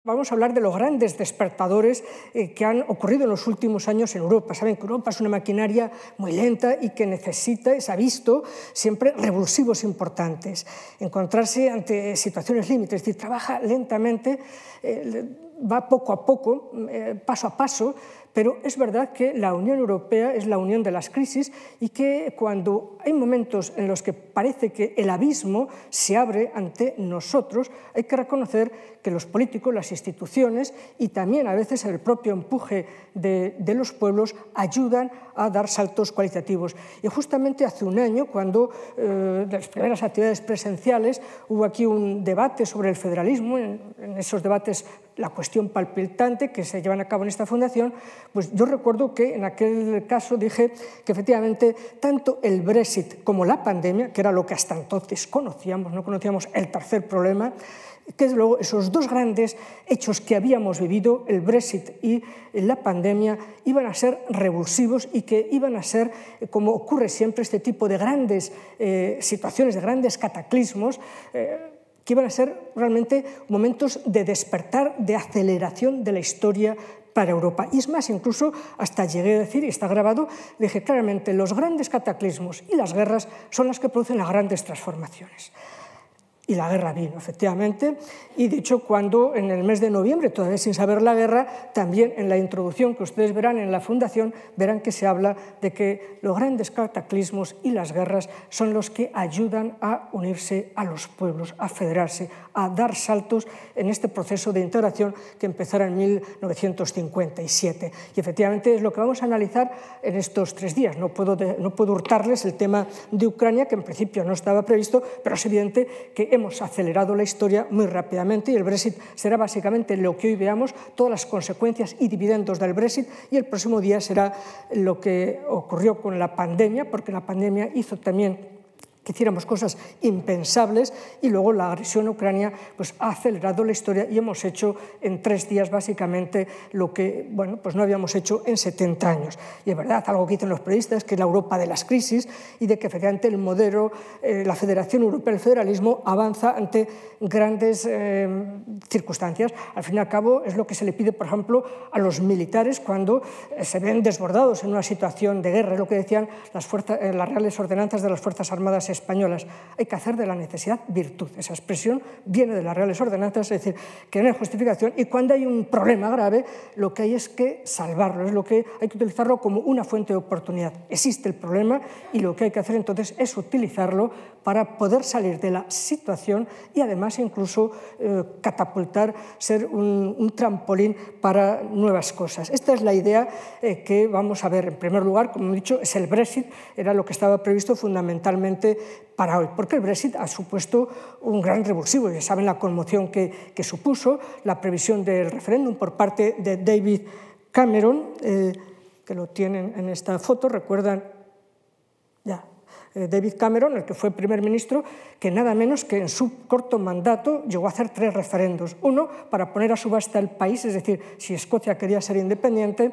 Vamos a hablar de los grandes despertadores que han ocurrido en los últimos años en Europa. Saben que Europa es una maquinaria muy lenta y que necesita, se ha visto, siempre revulsivos importantes. Encontrarse ante situaciones límites, es decir, trabaja lentamente, va poco a poco, paso a paso, pero es verdad que la Unión Europea es la unión de las crisis y que cuando hay momentos en los que parece que el abismo se abre ante nosotros, hay que reconocer que los políticos, las instituciones y también a veces el propio empuje de los pueblos ayudan a dar saltos cualitativos. Y justamente hace un año, cuando de las primeras actividades presenciales hubo aquí un debate sobre el federalismo, en esos debates la cuestión palpitante que se llevan a cabo en esta fundación, pues yo recuerdo que en aquel caso dije que efectivamente tanto el Brexit como la pandemia, que era lo que hasta entonces conocíamos, no conocíamos el tercer problema, que desde luego esos dos grandes hechos que habíamos vivido, el Brexit y la pandemia, iban a ser revulsivos y que iban a ser, como ocurre siempre, este tipo de grandes situaciones, de grandes cataclismos, que iban a ser realmente momentos de despertar, de aceleración de la historia para Europa. Y es más, incluso hasta llegué a decir, y está grabado, dije claramente, los grandes cataclismos y las guerras son las que producen las grandes transformaciones. Y la guerra vino, efectivamente, y de hecho cuando en el mes de noviembre, todavía sin saber la guerra, también en la introducción que ustedes verán en la fundación, verán que se habla de que los grandes cataclismos y las guerras son los que ayudan a unirse a los pueblos, a federarse, a dar saltos en este proceso de integración que empezará en 1957. Y efectivamente es lo que vamos a analizar en estos 3 días. No puedo hurtarles el tema de Ucrania, que en principio no estaba previsto, pero es evidente que hemos acelerado la historia muy rápidamente y el Brexit será básicamente lo que hoy veamos, todas las consecuencias y dividendos del Brexit, y el próximo día será lo que ocurrió con la pandemia, porque la pandemia hizo también que hiciéramos cosas impensables y luego la agresión a Ucrania pues, ha acelerado la historia y hemos hecho en 3 días básicamente lo que pues no habíamos hecho en 70 años. Y es verdad, algo que dicen los periodistas, que es la Europa de las crisis y de que efectivamente el modelo, la Federación Europea, el federalismo, avanza ante grandes circunstancias. Al fin y al cabo es lo que se le pide, por ejemplo, a los militares cuando se ven desbordados en una situación de guerra, es lo que decían las Reales Ordenanzas de las Fuerzas Armadas españolas. Hay que hacer de la necesidad virtud. Esa expresión viene de las Reales Ordenanzas, es decir, que no hay justificación y cuando hay un problema grave lo que hay es que salvarlo, es lo que hay que utilizarlo como una fuente de oportunidad. Existe el problema y lo que hay que hacer entonces es utilizarlo para poder salir de la situación y además incluso catapultar, ser un trampolín para nuevas cosas. Esta es la idea que vamos a ver. En primer lugar, como he dicho, es el Brexit, era lo que estaba previsto fundamentalmente para hoy, porque el Brexit ha supuesto un gran revulsivo. Ya saben la conmoción que supuso la previsión del referéndum por parte de David Cameron, que lo tienen en esta foto, recuerdan ya. David Cameron, el que fue primer ministro, que nada menos que en su corto mandato llegó a hacer 3 referendos. Uno, para poner a subasta el país, es decir, si Escocia quería ser independiente,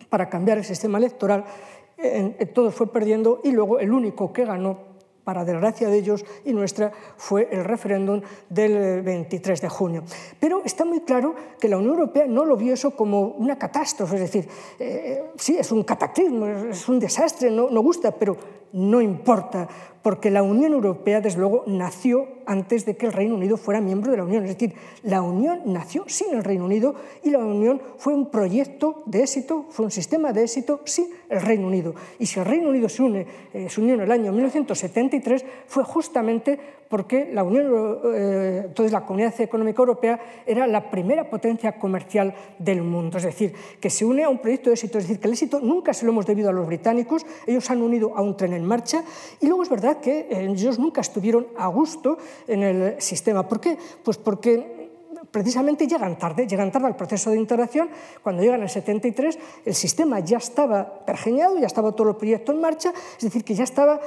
para cambiar el sistema electoral, todo fue perdiendo, y luego el único que ganó, para desgracia de ellos y nuestra, fue el referéndum del 23 de junio. Pero está muy claro que la Unión Europea no lo vio eso como una catástrofe, es decir, sí, es un cataclismo, es un desastre, no gusta, pero no importa, porque la Unión Europea, desde luego, nació antes de que el Reino Unido fuera miembro de la Unión. Es decir, la Unión nació sin el Reino Unido y la Unión fue un proyecto de éxito, fue un sistema de éxito sin el Reino Unido. Y si el Reino Unido se unió en el año 1973, fue justamente porque la Unión, entonces la Comunidad Económica Europea era la primera potencia comercial del mundo. Es decir, que se une a un proyecto de éxito. Es decir, que el éxito nunca se lo hemos debido a los británicos, ellos han unido a un tren en marcha y luego es verdad que ellos nunca estuvieron a gusto en el sistema. ¿Por qué? Pues porque precisamente llegan tarde al proceso de integración. Cuando llegan en el 73, el sistema ya estaba pergeñado, ya estaba todo el proyecto en marcha, es decir, que ya estaba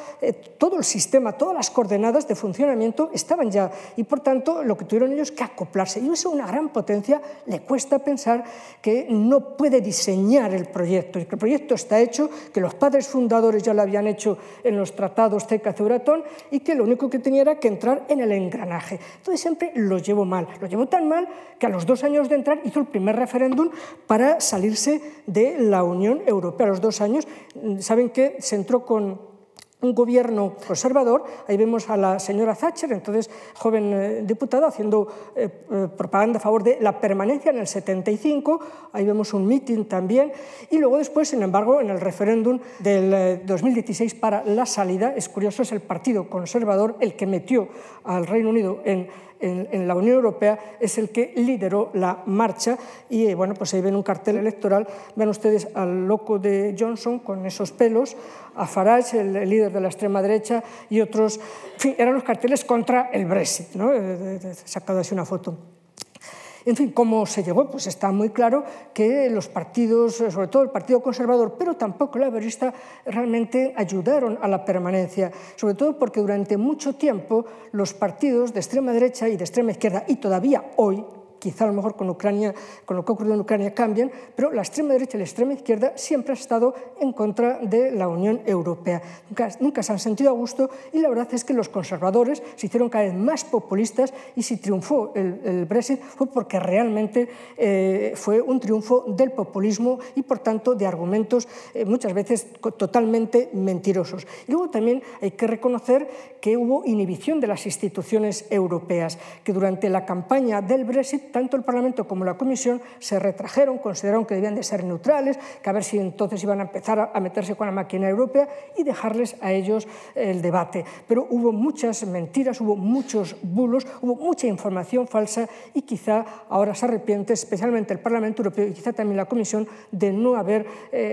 todo el sistema, todas las coordenadas de funcionamiento estaban ya, y por tanto lo que tuvieron ellos que acoplarse. Y eso, una gran potencia, le cuesta pensar que no puede diseñar el proyecto, y que el proyecto está hecho, que los padres fundadores ya lo habían hecho en los tratados CECA-Euratom, y que lo único que tenía era que entrar en el engranaje. Entonces siempre lo llevó mal, lo llevó tan mal mal que a los 2 años de entrar hizo el primer referéndum para salirse de la Unión Europea. A los 2 años, saben que se entró con un gobierno conservador. Ahí vemos a la señora Thatcher, entonces joven diputada, haciendo propaganda a favor de la permanencia en el 75. Ahí vemos un mitin también. Y luego después, sin embargo, en el referéndum del 2016 para la salida, es curioso, es el Partido Conservador el que metió al Reino Unido en la Unión Europea, es el que lideró la marcha. Y bueno, pues ahí ven un cartel electoral. Vean ustedes al loco de Johnson con esos pelos, a Farage, el líder de la extrema derecha, y otros. En fin, eran los carteles contra el Brexit, ¿no? He sacado así una foto. En fin, ¿cómo se llegó? Pues está muy claro que los partidos, sobre todo el Partido Conservador, pero tampoco el Laborista, realmente ayudaron a la permanencia, sobre todo porque durante mucho tiempo los partidos de extrema derecha y de extrema izquierda, y todavía hoy, quizá a lo mejor con Ucrania, con lo que ha ocurrido en Ucrania cambian, pero la extrema derecha y la extrema izquierda siempre han estado en contra de la Unión Europea. Nunca se han sentido a gusto, y la verdad es que los conservadores se hicieron cada vez más populistas, y si triunfó el Brexit fue porque realmente fue un triunfo del populismo y por tanto de argumentos muchas veces totalmente mentirosos. Y luego también hay que reconocer que hubo inhibición de las instituciones europeas, que durante la campaña del Brexit tanto el Parlamento como la Comisión se retrajeron, consideraron que debían de ser neutrales, que a ver si entonces iban a empezar a meterse con la máquina europea y dejarles a ellos el debate. Pero hubo muchas mentiras, hubo muchos bulos, hubo mucha información falsa, y quizá ahora se arrepiente, especialmente el Parlamento Europeo y quizá también la Comisión, de no haber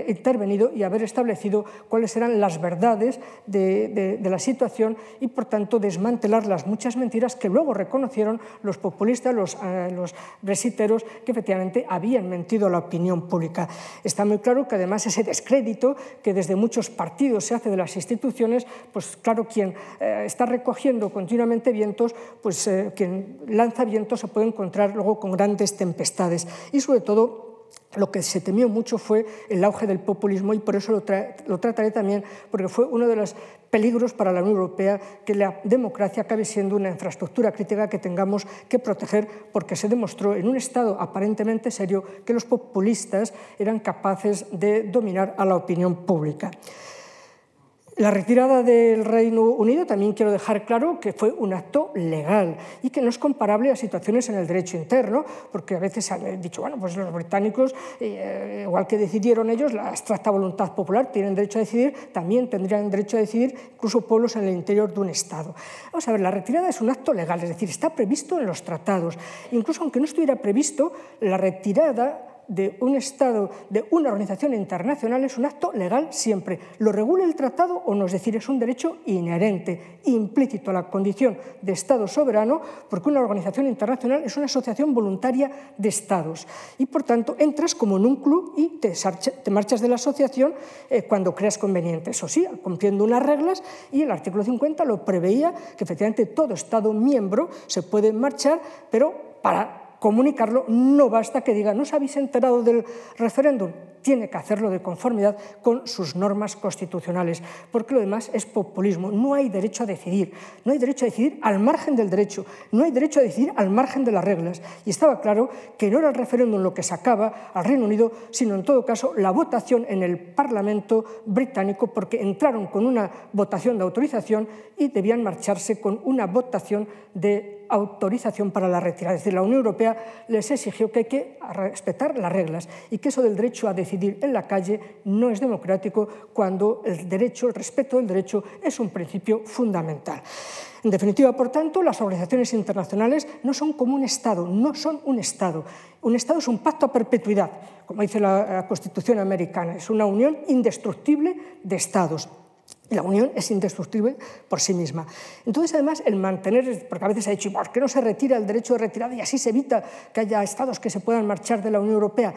intervenido y haber establecido cuáles eran las verdades de la situación, y por tanto desmantelar las muchas mentiras que luego reconocieron los populistas, los brexiteros, que efectivamente habían mentido a la opinión pública. Está muy claro que además ese descrédito que desde muchos partidos se hace de las instituciones, pues claro, quien está recogiendo continuamente vientos, pues quien lanza vientos se puede encontrar luego con grandes tempestades. Y sobre todo, lo que se temió mucho fue el auge del populismo, y por eso lo trataré también, porque fue uno de los peligros para la Unión Europea que la democracia acabe siendo una infraestructura crítica que tengamos que proteger, porque se demostró en un Estado aparentemente serio que los populistas eran capaces de dominar a la opinión pública. La retirada del Reino Unido también quiero dejar claro que fue un acto legal y que no es comparable a situaciones en el derecho interno, porque a veces han dicho, bueno, pues los británicos, igual que decidieron ellos, la abstracta voluntad popular, tienen derecho a decidir, también tendrían derecho a decidir incluso pueblos en el interior de un Estado. Vamos a ver, la retirada es un acto legal, es decir, está previsto en los tratados. Incluso aunque no estuviera previsto, la retirada de un Estado, de una organización internacional, es un acto legal siempre. Lo regula el tratado o no, es decir, es un derecho inherente, implícito a la condición de Estado soberano, porque una organización internacional es una asociación voluntaria de Estados. Y, por tanto, entras como en un club y te marchas de la asociación cuando creas conveniente. Eso sí, cumpliendo unas reglas, y el artículo 50 lo preveía, que efectivamente todo Estado miembro se puede marchar, pero para comunicarlo no basta que diga, ¿no os habéis enterado del referéndum? Tiene que hacerlo de conformidad con sus normas constitucionales, porque lo demás es populismo. No hay derecho a decidir, no hay derecho a decidir al margen del derecho, no hay derecho a decidir al margen de las reglas. Y estaba claro que no era el referéndum lo que sacaba al Reino Unido, sino en todo caso la votación en el Parlamento británico, porque entraron con una votación de autorización y debían marcharse con una votación de autorización para la retirada. Es decir, la Unión Europea les exigió que hay que respetar las reglas y que eso del derecho a decidir en la calle no es democrático, cuando el derecho, el respeto del derecho es un principio fundamental. En definitiva, por tanto, las organizaciones internacionales no son como un Estado, no son un Estado. Un Estado es un pacto a perpetuidad, como dice la Constitución americana, es una unión indestructible de Estados. La Unión es indestructible por sí misma. Entonces, además, el mantener, porque a veces ha dicho, ¿por qué no se retira el derecho de retirada y así se evita que haya Estados que se puedan marchar de la Unión Europea?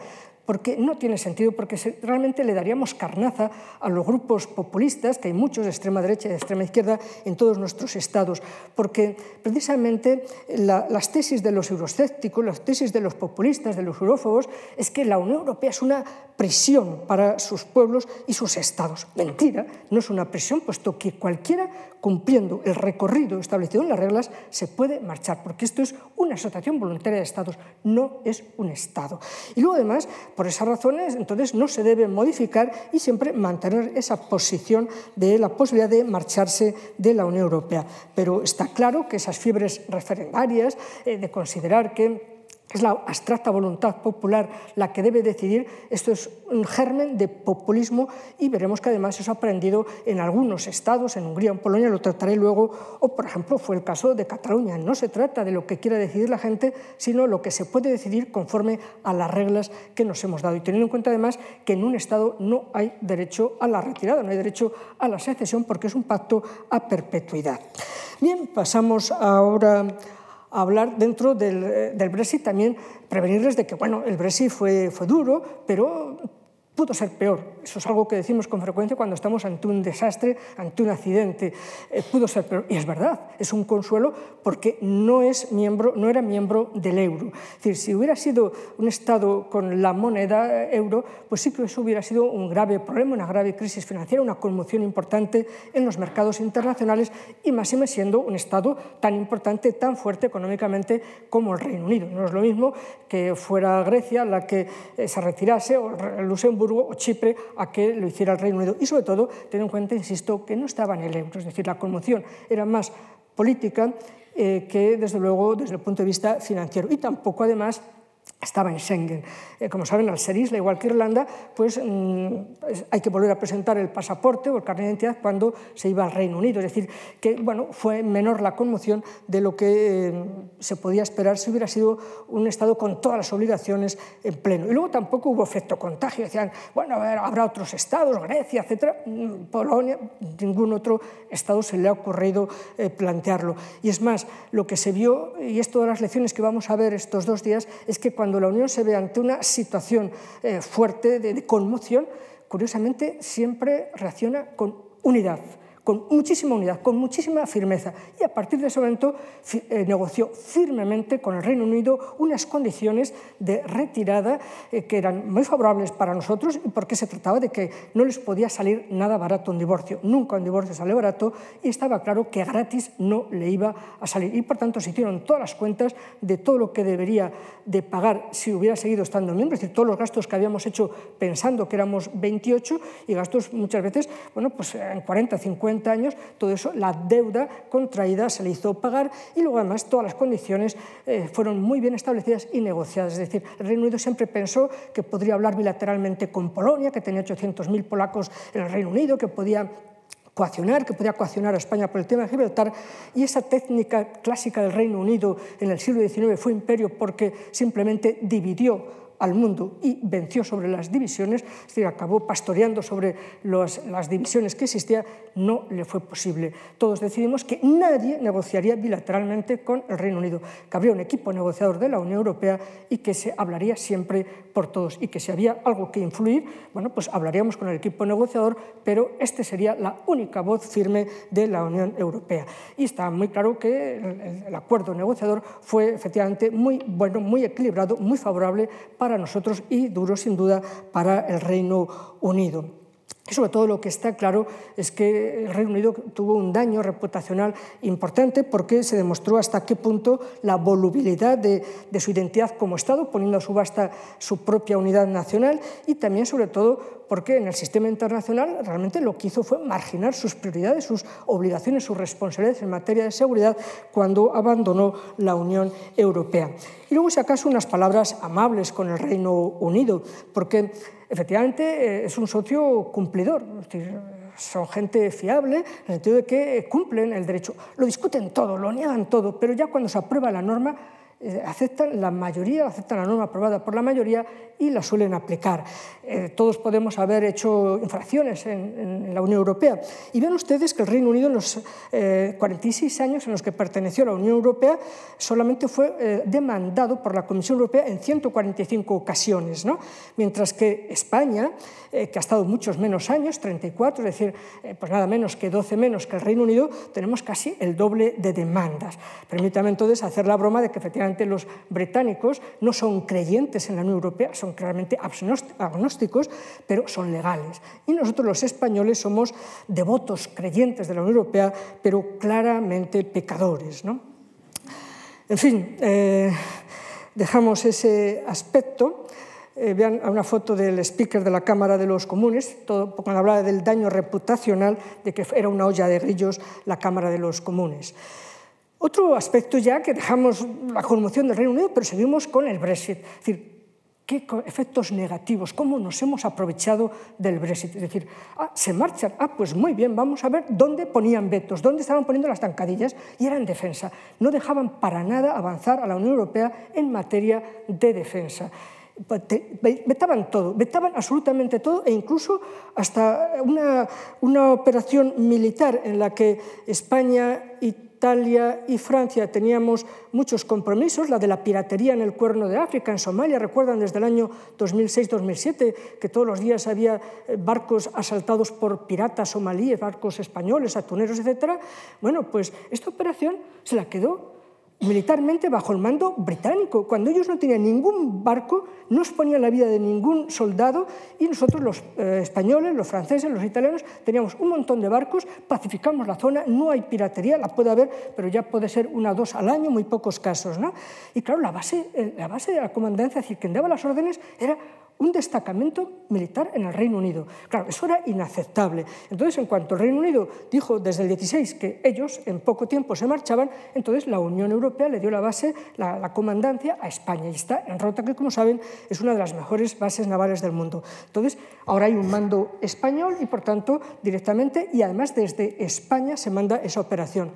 porque no tiene sentido, porque realmente le daríamos carnaza a los grupos populistas, que hay muchos de extrema derecha y de extrema izquierda en todos nuestros estados, porque precisamente las tesis de los euroscépticos, las tesis de los populistas, de los eurófobos, es que la Unión Europea es una prisión para sus pueblos y sus estados. Mentira, no es una prisión, puesto que cualquiera, cumpliendo el recorrido establecido en las reglas, se puede marchar, porque esto es una asociación voluntaria de estados, no es un estado. Y luego, además, por esas razones, entonces no se debe modificar y siempre mantener esa posición de la posibilidad de marcharse de la Unión Europea. Pero está claro que esas fiebres referendarias, de considerar que es la abstracta voluntad popular la que debe decidir, esto es un germen de populismo y veremos que además eso ha aprendido en algunos estados, en Hungría, en Polonia, lo trataré luego, o por ejemplo fue el caso de Cataluña. No se trata de lo que quiera decidir la gente, sino lo que se puede decidir conforme a las reglas que nos hemos dado. Y teniendo en cuenta además que en un estado no hay derecho a la retirada, no hay derecho a la secesión, porque es un pacto a perpetuidad. Bien, pasamos ahora a hablar dentro del Brexit, también prevenirles de que, bueno, el Brexit fue duro, pero pudo ser peor. Eso es algo que decimos con frecuencia cuando estamos ante un desastre, ante un accidente. Pudo ser peor. Y es verdad, es un consuelo porque no era miembro del euro. Es decir, si hubiera sido un Estado con la moneda euro, pues sí que eso hubiera sido un grave problema, una grave crisis financiera, una conmoción importante en los mercados internacionales y máxime siendo un Estado tan importante, tan fuerte económicamente como el Reino Unido. No es lo mismo que fuera Grecia la que se retirase, o Luxemburgo o Chipre, a que lo hiciera el Reino Unido. Y sobre todo, ten en cuenta, insisto, que no estaba en el euro, es decir, la conmoción era más política que, desde luego, desde el punto de vista financiero. Y tampoco, además, estaba en Schengen. Como saben, al ser isla, igual que Irlanda, pues hay que volver a presentar el pasaporte o el carnet de identidad cuando se iba al Reino Unido. Es decir, que bueno, fue menor la conmoción de lo que se podía esperar si hubiera sido un Estado con todas las obligaciones en pleno. Y luego tampoco hubo efecto contagio. Decían, bueno, habrá otros estados, Grecia, etcétera. Polonia, ningún otro Estado se le ha ocurrido plantearlo. Y es más, lo que se vio, y es todas las lecciones que vamos a ver estos 2 días, es que cuando la Unión se ve ante una situación fuerte de conmoción, curiosamente siempre reacciona con unidad, con muchísima unidad, con muchísima firmeza. Y a partir de ese momento negoció firmemente con el Reino Unido unas condiciones de retirada que eran muy favorables para nosotros, porque se trataba de que no les podía salir nada barato un divorcio. Nunca un divorcio sale barato y estaba claro que gratis no le iba a salir. Y por tanto se hicieron todas las cuentas de todo lo que debería de pagar si hubiera seguido estando miembro, es decir, todos los gastos que habíamos hecho pensando que éramos 28 y gastos muchas veces, bueno, pues en 40, 50 años, todo eso, la deuda contraída se le hizo pagar y luego además todas las condiciones fueron muy bien establecidas y negociadas. Es decir, el Reino Unido siempre pensó que podría hablar bilateralmente con Polonia, que tenía 800.000 polacos en el Reino Unido, que podía coaccionar a España por el tema de Gibraltar, y esa técnica clásica del Reino Unido en el siglo XIX fue imperio porque simplemente dividió al mundo y venció sobre las divisiones, es decir, acabó pastoreando sobre las divisiones que existían, no le fue posible. Todos decidimos que nadie negociaría bilateralmente con el Reino Unido, que habría un equipo negociador de la Unión Europea y que se hablaría siempre por todos, y que si había algo que influir, bueno, pues hablaríamos con el equipo negociador, pero este sería la única voz firme de la Unión Europea. Y está muy claro que el acuerdo negociador fue efectivamente muy bueno, muy equilibrado, muy favorable para nosotros y duro sin duda para el Reino Unido. Y sobre todo lo que está claro es que el Reino Unido tuvo un daño reputacional importante porque se demostró hasta qué punto la volubilidad de su identidad como Estado, poniendo a subasta su propia unidad nacional, y también sobre todo porque en el sistema internacional realmente lo que hizo fue marginar sus prioridades, sus obligaciones, sus responsabilidades en materia de seguridad cuando abandonó la Unión Europea. Y luego, si acaso, unas palabras amables con el Reino Unido, porque efectivamente es un socio cumplidor, es decir, son gente fiable en el sentido de que cumplen el derecho. Lo discuten todo, lo niegan todo, pero ya cuando se aprueba la norma aceptan la mayoría, aceptan la norma aprobada por la mayoría y la suelen aplicar. Todos podemos haber hecho infracciones en la Unión Europea. Y vean ustedes que el Reino Unido en los 46 años en los que perteneció a la Unión Europea solamente fue demandado por la Comisión Europea en 145 ocasiones, ¿no? Mientras que España, que ha estado muchos menos años, 34, es decir, pues nada menos que 12 menos que el Reino Unido, tenemos casi el doble de demandas. Permítame entonces hacer la broma de que efectivamente los británicos no son creyentes en la Unión Europea, son claramente agnósticos, pero son legales. Y nosotros los españoles somos devotos creyentes de la Unión Europea, pero claramente pecadores, ¿no? En fin, dejamos ese aspecto. Vean una foto del speaker de la Cámara de los Comunes, cuando hablaba del daño reputacional, de que era una olla de grillos la Cámara de los Comunes. Otro aspecto ya que dejamos la conmoción del Reino Unido, pero seguimos con el Brexit. Es decir, qué efectos negativos, cómo nos hemos aprovechado del Brexit. Es decir, se marchan, pues muy bien, vamos a ver dónde ponían vetos, dónde estaban poniendo las zancadillas, y era en defensa. No dejaban para nada avanzar a la Unión Europea en materia de defensa. Vetaban todo, vetaban absolutamente todo, e incluso hasta una operación militar en la que España, Italia y Francia teníamos muchos compromisos, la de la piratería en el Cuerno de África, en Somalia. Recuerdan desde el año 2006-2007 que todos los días había barcos asaltados por piratas somalíes, barcos españoles, atuneros, etc. Bueno, pues esta operación se la quedó militarmente bajo el mando británico. Cuando ellos no tenían ningún barco, no exponían la vida de ningún soldado, y nosotros los españoles, los franceses, los italianos, teníamos un montón de barcos, pacificamos la zona, no hay piratería, la puede haber, pero ya puede ser 1 o 2 al año, muy pocos casos, ¿no? Y claro, la base de la comandancia, es decir, quien daba las órdenes era un destacamento militar en el Reino Unido. Claro, eso era inaceptable. Entonces, en cuanto el Reino Unido dijo desde el 16 que ellos en poco tiempo se marchaban, entonces la Unión Europea le dio la base, la comandancia a España, y está en Rota, que como saben es una de las mejores bases navales del mundo. Entonces, ahora hay un mando español y por tanto directamente, y además desde España se manda esa operación.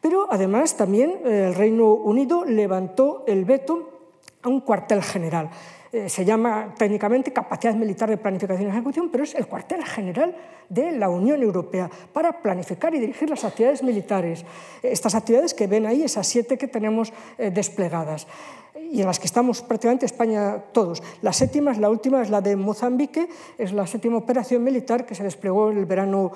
Pero además también el Reino Unido levantó el veto a un cuartel general. Se llama técnicamente capacidad militar de planificación y ejecución, pero es el cuartel general de la Unión Europea para planificar y dirigir las actividades militares. Estas actividades que ven ahí, esas 7 que tenemos desplegadas, y en las que estamos prácticamente España todos. La séptima, la última, es la de Mozambique, es la 7ª operación militar que se desplegó en el verano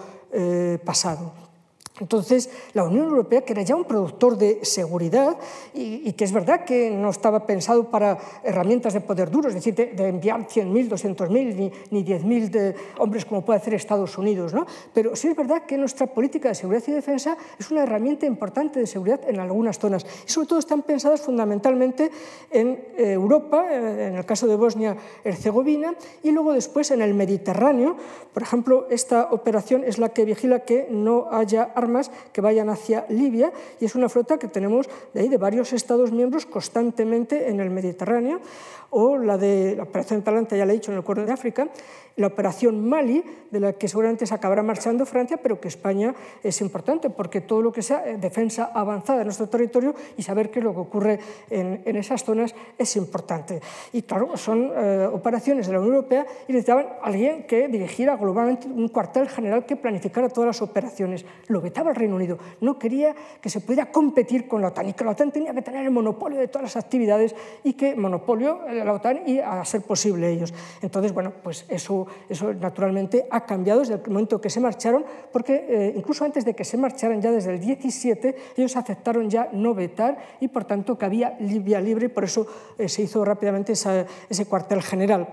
pasado. Entonces, la Unión Europea, que era ya un productor de seguridad, y que es verdad que no estaba pensado para herramientas de poder duro, es decir, de enviar 100.000, 200.000, ni 10.000 hombres como puede hacer Estados Unidos, ¿no? Pero sí es verdad que nuestra política de seguridad y defensa es una herramienta importante de seguridad en algunas zonas. Y sobre todo están pensadas fundamentalmente en Europa, en el caso de Bosnia-Herzegovina, y luego después en el Mediterráneo. Por ejemplo, esta operación es la que vigila que no haya armas que vayan hacia Libia, y es una flota que tenemos de varios Estados miembros constantemente en el Mediterráneo. O la de la operación Atalanta, ya le he dicho, en el Cuerno de África, la operación Mali, de la que seguramente se acabará marchando Francia, pero que España es importante, porque todo lo que sea defensa avanzada de nuestro territorio y saber qué es lo que ocurre en esas zonas es importante. Y claro, son operaciones de la Unión Europea, y necesitaban alguien que dirigiera globalmente un cuartel general que planificara todas las operaciones. Lo vetaba el Reino Unido, no quería que se pudiera competir con la OTAN, y que la OTAN tenía que tener el monopolio de todas las actividades, y que monopolio la OTAN y a ser posible ellos. Entonces, bueno, pues eso naturalmente ha cambiado desde el momento que se marcharon, porque incluso antes de que se marcharan, ya desde el 17, ellos aceptaron ya no vetar, y por tanto que había Libia libre, y por eso se hizo rápidamente ese cuartel general.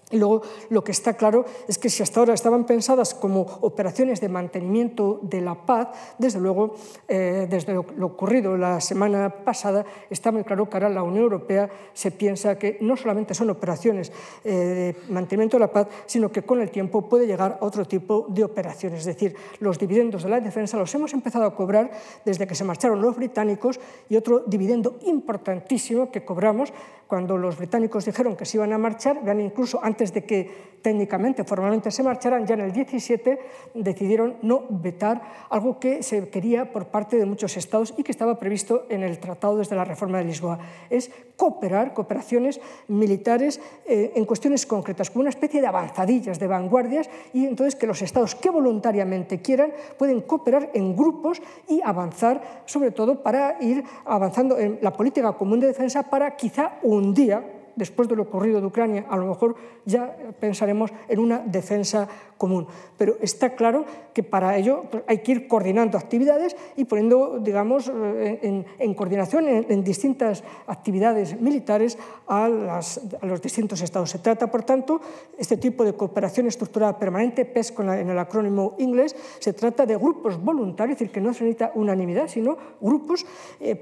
Y luego lo que está claro es que si hasta ahora estaban pensadas como operaciones de mantenimiento de la paz, desde luego, desde lo ocurrido la semana pasada, está muy claro que ahora la Unión Europea se piensa que no solamente son operaciones de mantenimiento de la paz, sino que con el tiempo puede llegar a otro tipo de operaciones. Es decir, los dividendos de la defensa los hemos empezado a cobrar desde que se marcharon los británicos, y otro dividendo importantísimo que cobramos cuando los británicos dijeron que se iban a marchar, vean, incluso antes antes de que técnicamente, formalmente se marcharan, ya en el 17 decidieron no vetar algo que se quería por parte de muchos estados y que estaba previsto en el tratado desde la reforma de Lisboa. Es cooperaciones militares en cuestiones concretas, como una especie de avanzadillas, de vanguardias, y entonces que los estados que voluntariamente quieran pueden cooperar en grupos y avanzar, sobre todo para ir avanzando en la política común de defensa para quizá un día, después de lo ocurrido de Ucrania, a lo mejor ya pensaremos en una defensa común. Pero está claro que para ello hay que ir coordinando actividades y poniendo, digamos, en coordinación en distintas actividades militares a los distintos estados. Se trata, por tanto, este tipo de cooperación estructurada permanente, PESC en el acrónimo inglés, se trata de grupos voluntarios, es decir, que no se necesita unanimidad, sino grupos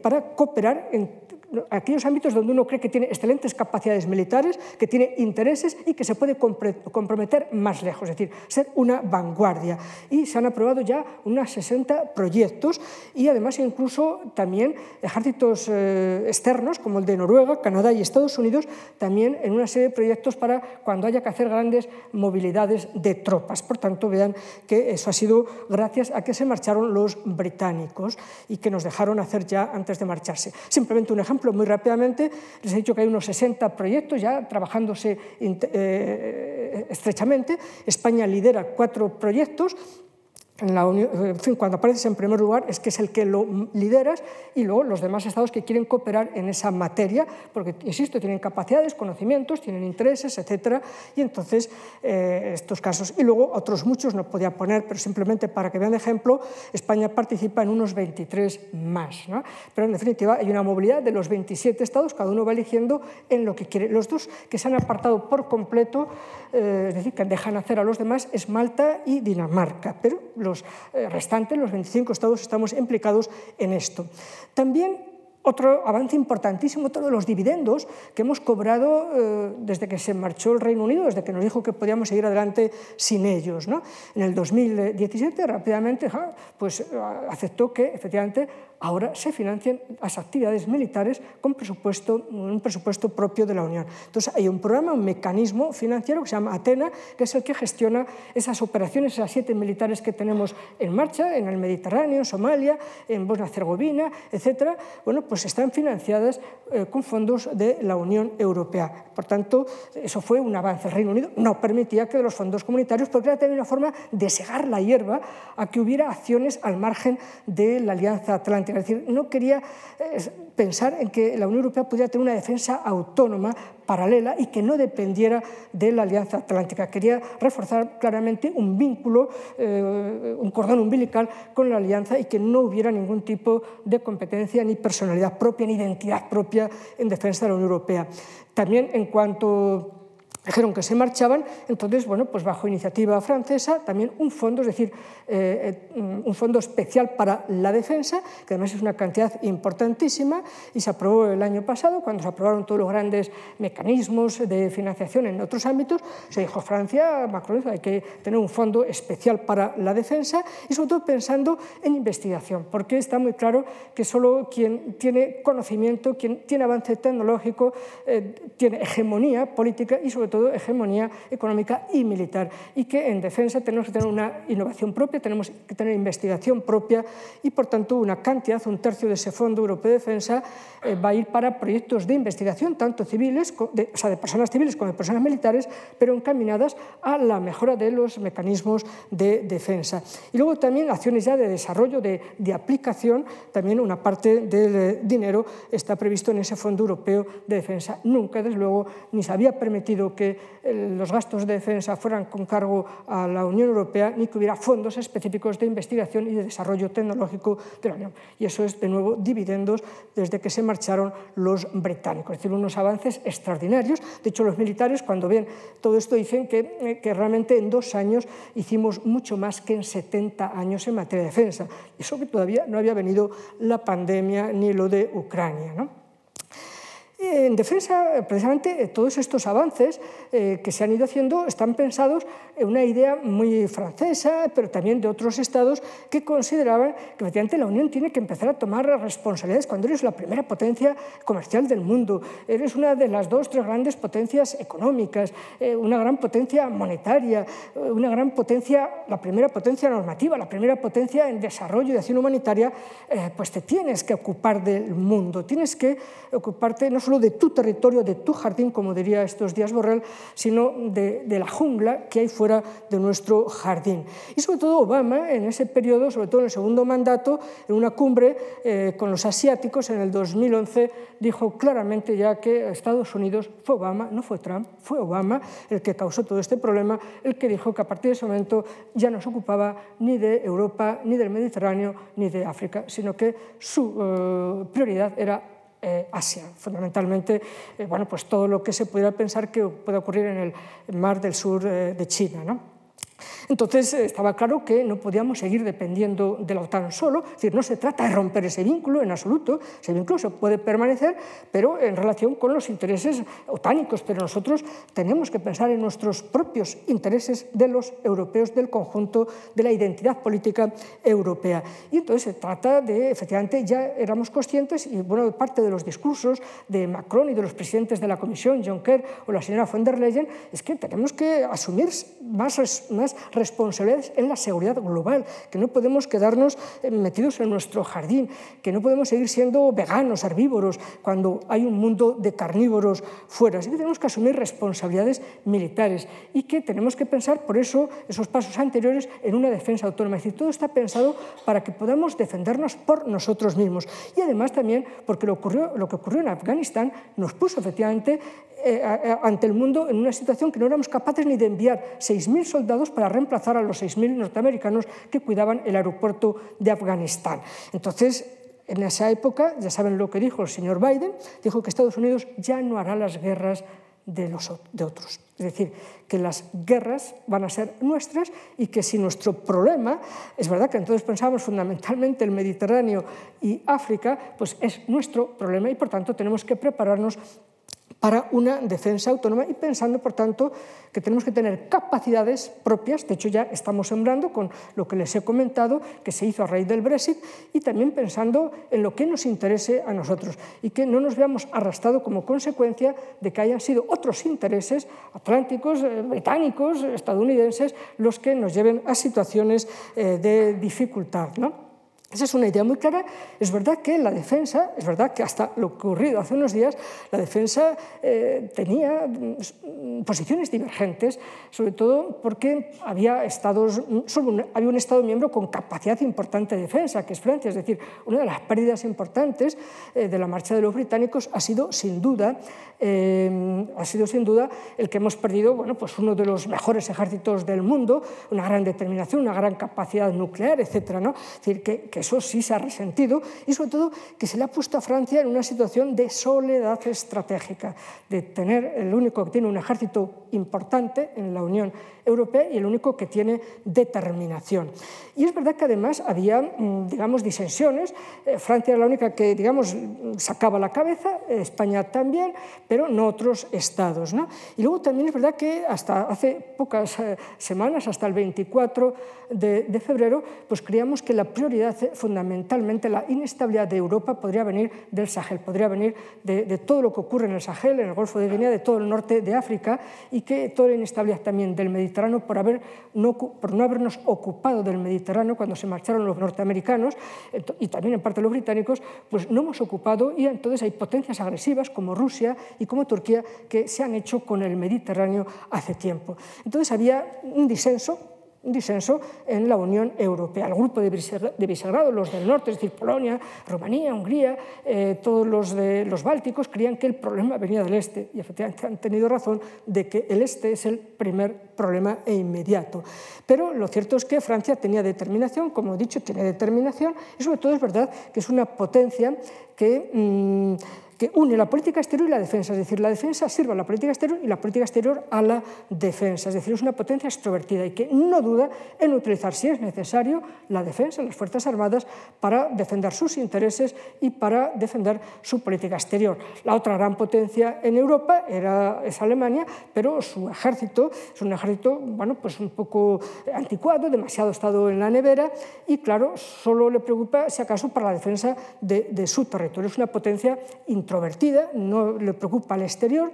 para cooperar en aquellos ámbitos donde uno cree que tiene excelentes capacidades militares, que tiene intereses y que se puede comprometer más lejos, es decir, ser una vanguardia. Y se han aprobado ya unas 60 proyectos y además incluso también ejércitos externos como el de Noruega, Canadá y Estados Unidos, también en una serie de proyectos para cuando haya que hacer grandes movilidades de tropas. Por tanto, vean que eso ha sido gracias a que se marcharon los británicos y que nos dejaron hacer ya antes de marcharse. Simplemente un ejemplo muy rápidamente, les he dicho que hay unos 60 proyectos ya trabajándose estrechamente. España lidera 4 proyectos. En fin, cuando apareces en primer lugar es que es el que lo lideras y luego los demás estados que quieren cooperar en esa materia, porque, insisto, tienen capacidades, conocimientos, tienen intereses, etcétera, y entonces estos casos. Y luego otros muchos no podía poner, pero simplemente para que vean de ejemplo, España participa en unos 23 más, ¿no? Pero en definitiva hay una movilidad de los 27 estados, cada uno va eligiendo en lo que quiere. Los dos que se han apartado por completo, es decir, que dejan hacer a los demás, es Malta y Dinamarca, pero los restantes, los 25 estados, estamos implicados en esto. También otro avance importantísimo, todos los dividendos que hemos cobrado desde que se marchó el Reino Unido, desde que nos dijo que podíamos seguir adelante sin ellos, ¿no? En el 2017 rápidamente pues, aceptó que efectivamente ahora se financian las actividades militares con un presupuesto propio de la Unión. Entonces hay un programa, un mecanismo financiero que se llama Athena, que es el que gestiona esas operaciones, esas 7 militares que tenemos en marcha en el Mediterráneo, en Somalia, en Bosnia-Herzegovina, etcétera. Bueno, pues están financiadas con fondos de la Unión Europea. Por tanto, eso fue un avance. El Reino Unido no permitía que de los fondos comunitarios, porque era también una forma de segar la hierba a que hubiera acciones al margen de la Alianza Atlántica. Es decir, no quería pensar en que la Unión Europea pudiera tener una defensa autónoma, paralela, y que no dependiera de la Alianza Atlántica. Quería reforzar claramente un vínculo, un cordón umbilical con la Alianza y que no hubiera ningún tipo de competencia, ni personalidad propia, ni identidad propia en defensa de la Unión Europea. También, en cuanto dijeron que se marchaban, entonces, bueno, pues bajo iniciativa francesa, también un fondo, es decir, un fondo especial para la defensa, que además es una cantidad importantísima, y se aprobó el año pasado, cuando se aprobaron todos los grandes mecanismos de financiación en otros ámbitos, se dijo Francia, Macron, hay que tener un fondo especial para la defensa, y sobre todo pensando en investigación, porque está muy claro que solo quien tiene conocimiento, quien tiene avance tecnológico, tiene hegemonía política y sobre todo hegemonía económica y militar, y que en defensa tenemos que tener una innovación propia, tenemos que tener investigación propia y, por tanto, una cantidad, un tercio de ese Fondo Europeo de Defensa va a ir para proyectos de investigación, tanto civiles, o sea, de personas civiles como de personas militares, pero encaminadas a la mejora de los mecanismos de defensa. Y luego también acciones ya de desarrollo, de aplicación, también una parte del dinero está previsto en ese Fondo Europeo de Defensa. Nunca, desde luego, ni se había permitido que los gastos de defensa fueran con cargo a la Unión Europea, ni que hubiera fondos específicos de investigación y de desarrollo tecnológico de la Unión. Y eso es, de nuevo, dividendos desde que se marcharon los británicos. Es decir, unos avances extraordinarios. De hecho, los militares, cuando ven todo esto, dicen que realmente en 2 años hicimos mucho más que en 70 años en materia de defensa. Eso que todavía no había venido la pandemia ni lo de Ucrania, ¿no? En defensa, precisamente, todos estos avances que se han ido haciendo están pensados en una idea muy francesa, pero también de otros estados que consideraban que efectivamente la Unión tiene que empezar a tomar responsabilidades cuando eres la primera potencia comercial del mundo, eres una de las 2 o 3 grandes potencias económicas, una gran potencia monetaria, una gran potencia, la primera potencia normativa, la primera potencia en desarrollo y acción humanitaria, pues te tienes que ocupar del mundo, tienes que ocuparte no solo de tu territorio, de tu jardín, como diría estos días Borrell, sino de la jungla que hay fuera de nuestro jardín. Y sobre todo Obama, en ese periodo, sobre todo en el segundo mandato, en una cumbre con los asiáticos en el 2011, dijo claramente ya que Estados Unidos fue Obama, no fue Trump, fue Obama el que causó todo este problema, el que dijo que a partir de ese momento ya no se ocupaba ni de Europa, ni del Mediterráneo, ni de África, sino que su prioridad era Asia, fundamentalmente bueno, pues todo lo que se pudiera pensar que puede ocurrir en el mar del sur de China, ¿no? Entonces estaba claro que no podíamos seguir dependiendo de la OTAN solo, es decir, no se trata de romper ese vínculo en absoluto, ese vínculo se puede permanecer, pero en relación con los intereses otánicos, pero nosotros tenemos que pensar en nuestros propios intereses de los europeos, del conjunto de la identidad política europea. Y entonces se trata de, efectivamente, ya éramos conscientes, y bueno, parte de los discursos de Macron y de los presidentes de la Comisión, Juncker o la señora von der Leyen, es que tenemos que asumir más responsabilidades en la seguridad global, que no podemos quedarnos metidos en nuestro jardín, que no podemos seguir siendo veganos, herbívoros, cuando hay un mundo de carnívoros fuera. Así que tenemos que asumir responsabilidades militares y que tenemos que pensar, por eso, esos pasos anteriores en una defensa autónoma. Es decir, todo está pensado para que podamos defendernos por nosotros mismos. Y además también porque lo que ocurrió en Afganistán nos puso efectivamente ante el mundo en una situación que no éramos capaces ni de enviar 6.000 soldados para reemplazar a los 6.000 norteamericanos que cuidaban el aeropuerto de Afganistán. Entonces, en esa época, ya saben lo que dijo el señor Biden, dijo que Estados Unidos ya no hará las guerras de otros. Es decir, que las guerras van a ser nuestras y que si nuestro problema, es verdad que entonces pensábamos fundamentalmente el Mediterráneo y África, pues es nuestro problema y por tanto tenemos que prepararnos para una defensa autónoma y pensando, por tanto, que tenemos que tener capacidades propias, de hecho ya estamos sembrando con lo que les he comentado, que se hizo a raíz del Brexit, y también pensando en lo que nos interese a nosotros y que no nos veamos arrastrados como consecuencia de que hayan sido otros intereses atlánticos, británicos, estadounidenses, los que nos lleven a situaciones de dificultad, ¿no? Esa es una idea muy clara. Es verdad que la defensa, es verdad que hasta lo ocurrido hace unos días, la defensa tenía posiciones divergentes, sobre todo porque había había un Estado miembro con capacidad importante de defensa, que es Francia. Es decir, una de las pérdidas importantes de la marcha de los británicos ha sido sin duda el que hemos perdido, bueno, pues uno de los mejores ejércitos del mundo, una gran determinación, una gran capacidad nuclear, etcétera, ¿no? Es decir, que eso sí se ha resentido y sobre todo que se le ha puesto a Francia en una situación de soledad estratégica, de tener el único que tiene un ejército importante en la Unión Europea y el único que tiene determinación. Y es verdad que además había, digamos, disensiones. Francia era la única que, digamos, sacaba la cabeza, España también, pero no otros estados, ¿no? Y luego también es verdad que hasta hace pocas semanas, hasta el 24 de febrero, pues creíamos que la prioridad, fundamentalmente la inestabilidad de Europa, podría venir del Sahel, podría venir de todo lo que ocurre en el Sahel, en el Golfo de Guinea, de todo el norte de África, y que toda la inestabilidad también del Mediterráneo, por no habernos ocupado del Mediterráneo cuando se marcharon los norteamericanos y también en parte los británicos, pues no hemos ocupado y entonces hay potencias agresivas como Rusia y como Turquía que se han hecho con el Mediterráneo hace tiempo. Entonces había un disenso en la Unión Europea. El grupo de Visegrado, los del norte, es decir, Polonia, Rumanía, Hungría, todos los bálticos, creían que el problema venía del este y efectivamente han tenido razón de que el este es el primer problema e inmediato. Pero lo cierto es que Francia tenía determinación, como he dicho, tiene determinación y sobre todo es verdad que es una potencia que que une la política exterior y la defensa, es decir, la defensa sirve a la política exterior y la política exterior a la defensa, es decir, es una potencia extrovertida y que no duda en utilizar, si es necesario, la defensa, las Fuerzas Armadas, para defender sus intereses y para defender su política exterior. La otra gran potencia en Europa es Alemania, pero su ejército es un ejército, bueno, pues un poco anticuado, demasiado estado en la nevera y, claro, solo le preocupa, si acaso, para la defensa de su territorio. Es una potencia introvertida, no le preocupa al exterior,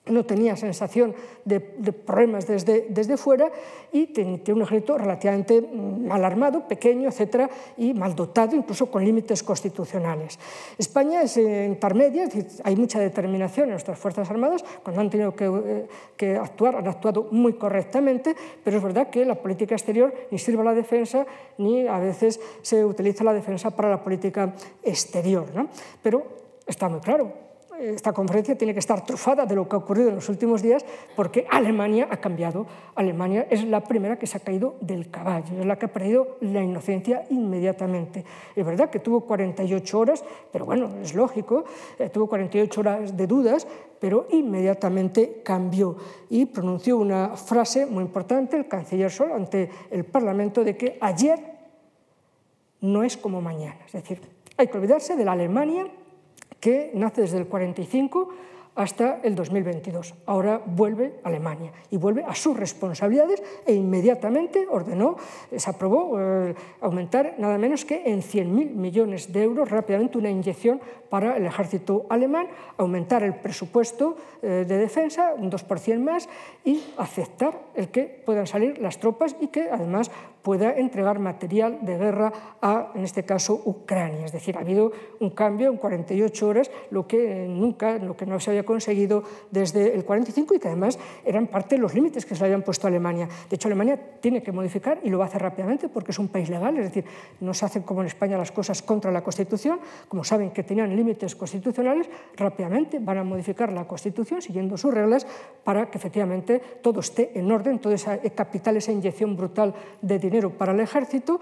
no tenía sensación de problemas desde fuera y tiene un ejército relativamente mal armado, pequeño, etcétera, y mal dotado, incluso con límites constitucionales. España es intermedia, es decir, hay mucha determinación en nuestras Fuerzas Armadas, cuando han tenido que actuar, han actuado muy correctamente, pero es verdad que la política exterior ni sirve a la defensa, ni a veces se utiliza la defensa para la política exterior, ¿no? Pero está muy claro. Esta conferencia tiene que estar trufada de lo que ha ocurrido en los últimos días porque Alemania ha cambiado. Alemania es la primera que se ha caído del caballo, es la que ha perdido la inocencia inmediatamente. Es verdad que tuvo 48 horas, pero bueno, es lógico, tuvo 48 horas de dudas, pero inmediatamente cambió y pronunció una frase muy importante, el canciller Scholz, ante el Parlamento, de que ayer no es como mañana. Es decir, hay que olvidarse de la Alemania que nace desde el 45 hasta el 2022. Ahora vuelve a Alemania y vuelve a sus responsabilidades e inmediatamente ordenó, se aprobó aumentar nada menos que en 100.000 millones de euros rápidamente una inyección para el ejército alemán, aumentar el presupuesto de defensa un 2% más y aceptar el que puedan salir las tropas y que además pueda entregar material de guerra a, en este caso, Ucrania. Es decir, ha habido un cambio en 48 horas, lo que no se había conseguido desde el 45 y que además eran parte de los límites que se le habían puesto a Alemania. De hecho, Alemania tiene que modificar y lo va a hacer rápidamente porque es un país legal, es decir, no se hacen como en España las cosas contra la Constitución, como saben que tenían límites constitucionales, rápidamente van a modificar la Constitución siguiendo sus reglas para que efectivamente todo esté en orden, todo ese capital, esa inyección brutal de dinero para el ejército,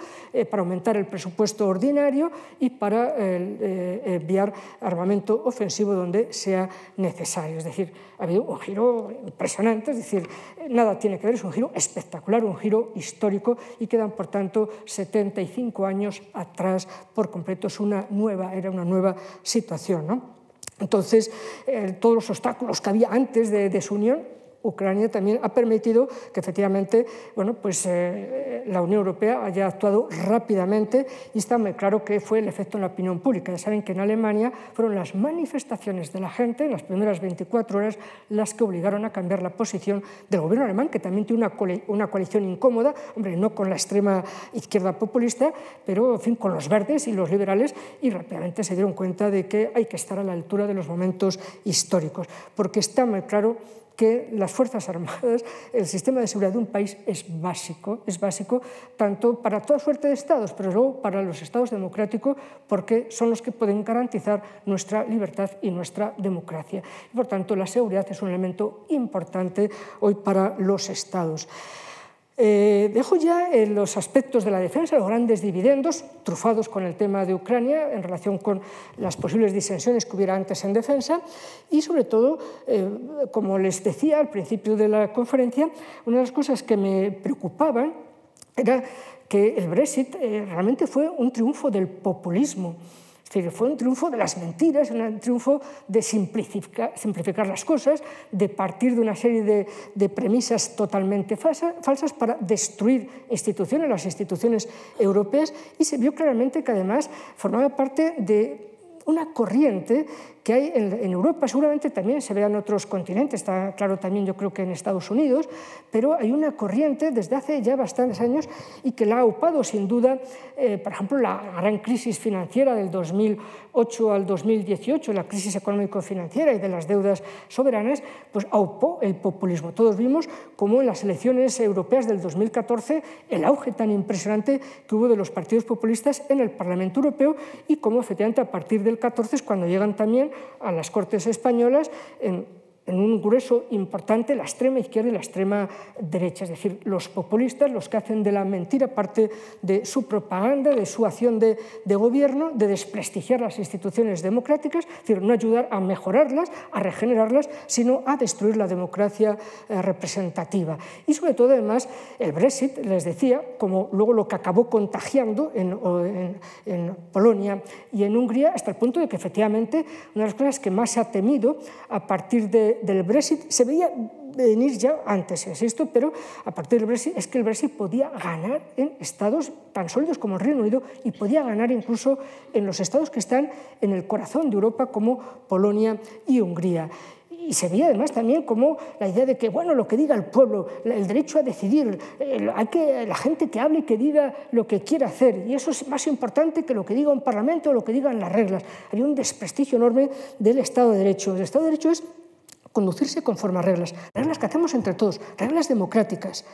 para aumentar el presupuesto ordinario y para enviar armamento ofensivo donde sea necesario. Es decir, ha habido un giro impresionante, es decir, nada tiene que ver, es un giro espectacular, un giro histórico y quedan, por tanto, 75 años atrás por completo. Es una nueva era, una nueva situación, ¿no? Entonces, todos los obstáculos que había antes de su unión, Ucrania también ha permitido que efectivamente la Unión Europea haya actuado rápidamente y está muy claro que fue el efecto en la opinión pública. Ya saben que en Alemania fueron las manifestaciones de la gente en las primeras 24 horas las que obligaron a cambiar la posición del gobierno alemán, que también tiene una coalición incómoda, hombre, no con la extrema izquierda populista, pero en fin, con los verdes y los liberales, y rápidamente se dieron cuenta de que hay que estar a la altura de los momentos históricos, porque está muy claro que las Fuerzas Armadas, el sistema de seguridad de un país es básico tanto para toda suerte de estados, pero luego para los estados democráticos, porque son los que pueden garantizar nuestra libertad y nuestra democracia. Y por tanto, la seguridad es un elemento importante hoy para los estados. Dejo ya los aspectos de la defensa, los grandes dividendos, trufados con el tema de Ucrania en relación con las posibles disensiones que hubiera antes en defensa y, sobre todo, como les decía al principio de la conferencia, una de las cosas que me preocupaban era que el Brexit realmente fue un triunfo del populismo. Es decir, fue un triunfo de las mentiras, un triunfo de simplificar las cosas, de partir de una serie de premisas totalmente falsas para destruir instituciones, las instituciones europeas, y se vio claramente que además formaba parte de una corriente que hay en Europa, seguramente también se vea en otros continentes, está claro también yo creo que en Estados Unidos, pero hay una corriente desde hace ya bastantes años y que la ha aupado sin duda, por ejemplo, la gran crisis financiera del 2008 al 2018, la crisis económico-financiera y de las deudas soberanas, pues aupó el populismo. Todos vimos cómo en las elecciones europeas del 2014 el auge tan impresionante que hubo de los partidos populistas en el Parlamento Europeo y cómo efectivamente a partir del 14 es cuando llegan también a las Cortes españolas en en un grueso importante la extrema izquierda y la extrema derecha, es decir, los populistas, los que hacen de la mentira parte de su propaganda, de su acción de gobierno, de desprestigiar las instituciones democráticas, es decir, no ayudar a mejorarlas, a regenerarlas, sino a destruir la democracia representativa. Y sobre todo, además, el Brexit, les decía, como luego lo que acabó contagiando en Polonia y en Hungría, hasta el punto de que efectivamente una de las cosas que más se ha temido a partir del Brexit, se veía venir ya antes, insisto, pero a partir del Brexit es que el Brexit podía ganar en estados tan sólidos como el Reino Unido y podía ganar incluso en los estados que están en el corazón de Europa como Polonia y Hungría. Y se veía además también como la idea de que, bueno, lo que diga el pueblo, el derecho a decidir, la gente que hable y que diga lo que quiera hacer, y eso es más importante que lo que diga un parlamento o lo que digan las reglas. Había un desprestigio enorme del Estado de Derecho. El Estado de Derecho es conducirse conforme a reglas que hacemos entre todos, reglas democráticas,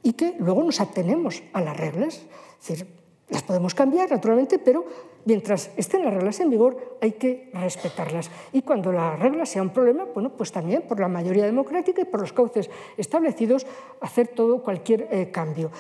y que luego nos atenemos a las reglas. Es decir, las podemos cambiar, naturalmente, pero mientras estén las reglas en vigor hay que respetarlas. Y cuando la regla sea un problema, bueno, pues también por la mayoría democrática y por los cauces establecidos hacer cualquier cambio.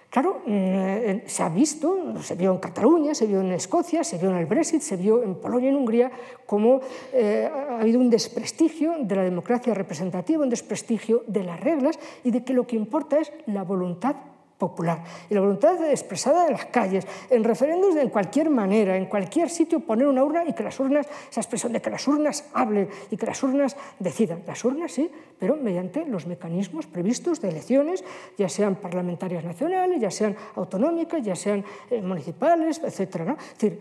Claro, se ha visto, se vio en Cataluña, se vio en Escocia, se vio en el Brexit, se vio en Polonia y en Hungría cómo ha habido un desprestigio de la democracia representativa, un desprestigio de las reglas y de que lo que importa es la voluntad popular. Y la voluntad expresada en las calles, en referéndums de cualquier manera, en cualquier sitio poner una urna y que las urnas, esa expresión de que las urnas hablen y que las urnas decidan. Las urnas sí, pero mediante los mecanismos previstos de elecciones, ya sean parlamentarias nacionales, ya sean autonómicas, ya sean municipales, etc., ¿no? Es decir,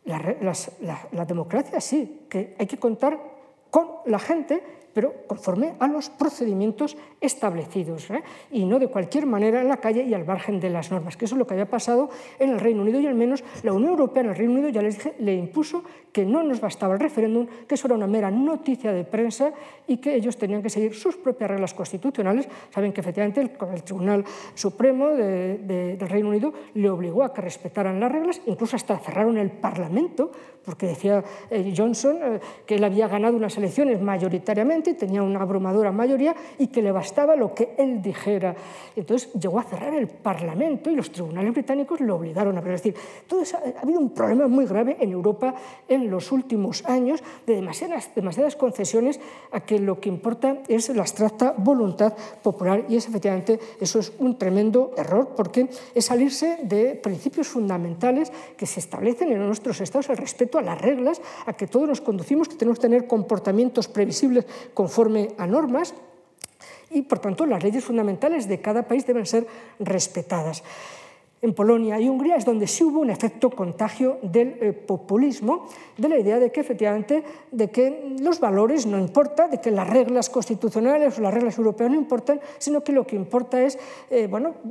la democracia sí, que hay que contar con la gente, pero conforme a los procedimientos establecidos, y no de cualquier manera en la calle y al margen de las normas, que eso es lo que había pasado en el Reino Unido, y al menos la Unión Europea en el Reino Unido, ya les dije, le impuso que no nos bastaba el referéndum, que eso era una mera noticia de prensa y que ellos tenían que seguir sus propias reglas constitucionales. Saben que efectivamente el Tribunal Supremo del Reino Unido le obligó a que respetaran las reglas, incluso hasta cerraron el Parlamento, porque decía Johnson que él había ganado unas elecciones mayoritariamente, tenía una abrumadora mayoría y que le bastaba lo que él dijera. Entonces llegó a cerrar el Parlamento y los tribunales británicos lo obligaron a ver. Es decir, ha habido un problema muy grave en Europa en los últimos años de demasiadas concesiones a que lo que importa es la abstracta voluntad popular, y efectivamente eso es un tremendo error, porque es salirse de principios fundamentales que se establecen en nuestros estados, el respeto a las reglas, a que todos nos conducimos, que tenemos que tener comportamientos previsibles conforme a normas, y por tanto las leyes fundamentales de cada país deben ser respetadas. En Polonia y Hungría es donde sí hubo un efecto contagio del populismo, de la idea de que efectivamente de que los valores no importan, de que las reglas constitucionales o las reglas europeas no importan, sino que lo que importa es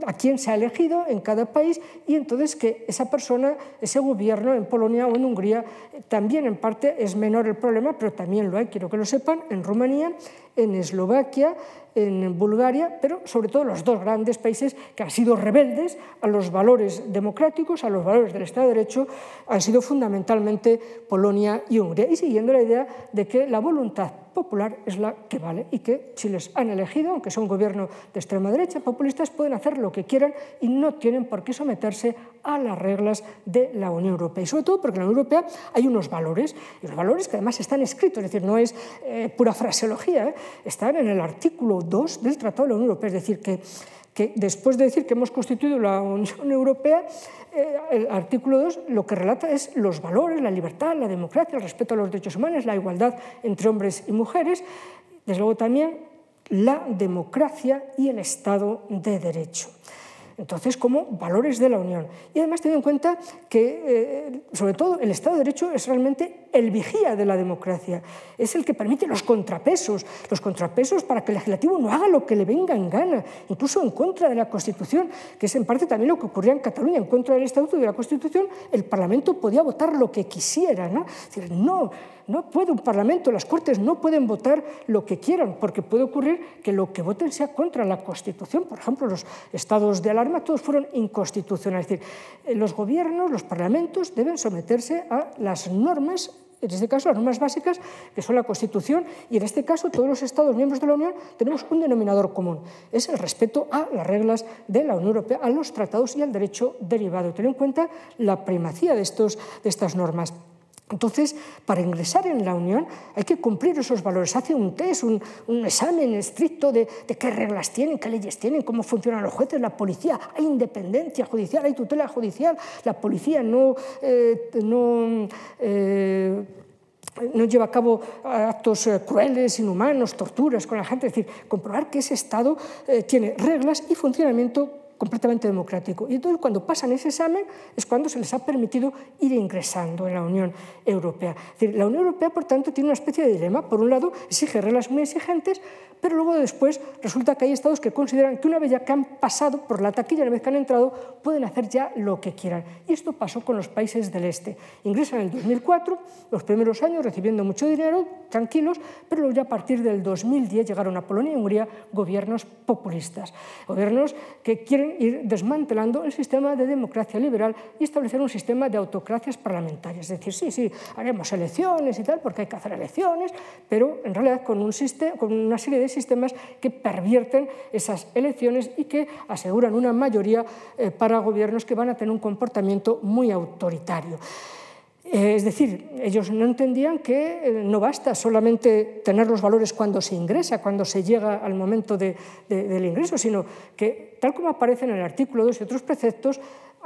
a quién se ha elegido en cada país, y entonces que esa persona, ese gobierno en Polonia o en Hungría, también en parte es menor el problema, pero también lo hay, quiero que lo sepan, en Rumanía, en Eslovaquia, en Bulgaria, pero sobre todo los dos grandes países que han sido rebeldes a los valores democráticos, a los valores del Estado de Derecho, han sido fundamentalmente Polonia y Hungría, y siguiendo la idea de que la voluntad popular es la que vale y que si les han elegido, aunque sea un gobierno de extrema derecha, populistas, pueden hacer lo que quieran y no tienen por qué someterse a las reglas de la Unión Europea. Y sobre todo porque en la Unión Europea hay unos valores, y los valores que además están escritos, es decir, no es pura fraseología, están en el artículo 2 del Tratado de la Unión Europea, es decir, que después de decir que hemos constituido la Unión Europea, el artículo 2 lo que relata es los valores, la libertad, la democracia, el respeto a los derechos humanos, la igualdad entre hombres y mujeres, desde luego también la democracia y el Estado de Derecho. Entonces, como valores de la Unión. Y además, teniendo en cuenta que, sobre todo, el Estado de Derecho es realmente el vigía de la democracia. Es el que permite los contrapesos para que el legislativo no haga lo que le venga en gana, incluso en contra de la Constitución, que es en parte también lo que ocurría en Cataluña. En contra del Estatuto y de la Constitución, el Parlamento podía votar lo que quisiera, ¿no? Es decir, no puede un Parlamento, las Cortes no pueden votar lo que quieran, porque puede ocurrir que lo que voten sea contra la Constitución. Por ejemplo, los estados de alarma todos fueron inconstitucionales. Es decir, los gobiernos, los parlamentos deben someterse a las normas En este caso, las normas básicas, que son la Constitución, y en este caso todos los Estados miembros de la Unión tenemos un denominador común, es el respeto a las reglas de la Unión Europea, a los tratados y al derecho derivado. Tener en cuenta la primacía de estas normas. Entonces, para ingresar en la Unión hay que cumplir esos valores. Hace un test, un examen estricto de qué reglas tienen, qué leyes tienen, cómo funcionan los jueces, la policía, hay independencia judicial, hay tutela judicial, la policía no lleva a cabo actos crueles, inhumanos, torturas con la gente. Es decir, comprobar que ese Estado tiene reglas y funcionamiento completamente democrático. Y entonces, cuando pasan ese examen, es cuando se les ha permitido ir ingresando en la Unión Europea. Es decir, la Unión Europea, por tanto, tiene una especie de dilema. Por un lado, exige reglas muy exigentes, pero luego después resulta que hay estados que consideran que una vez ya que han pasado por la taquilla, una vez que han entrado, pueden hacer ya lo que quieran. Y esto pasó con los países del Este. Ingresan en el 2004, los primeros años recibiendo mucho dinero, tranquilos, pero luego ya a partir del 2010 llegaron a Polonia y Hungría gobiernos populistas, gobiernos que quieren ir desmantelando el sistema de democracia liberal y establecer un sistema de autocracias parlamentarias. Es decir, sí, haremos elecciones y tal, porque hay que hacer elecciones, pero en realidad con una serie de sistemas que pervierten esas elecciones y que aseguran una mayoría para gobiernos que van a tener un comportamiento muy autoritario. Es decir, ellos no entendían que no basta solamente tener los valores cuando se ingresa, cuando se llega al momento del ingreso, sino que, tal como aparece en el artículo 2 y otros preceptos,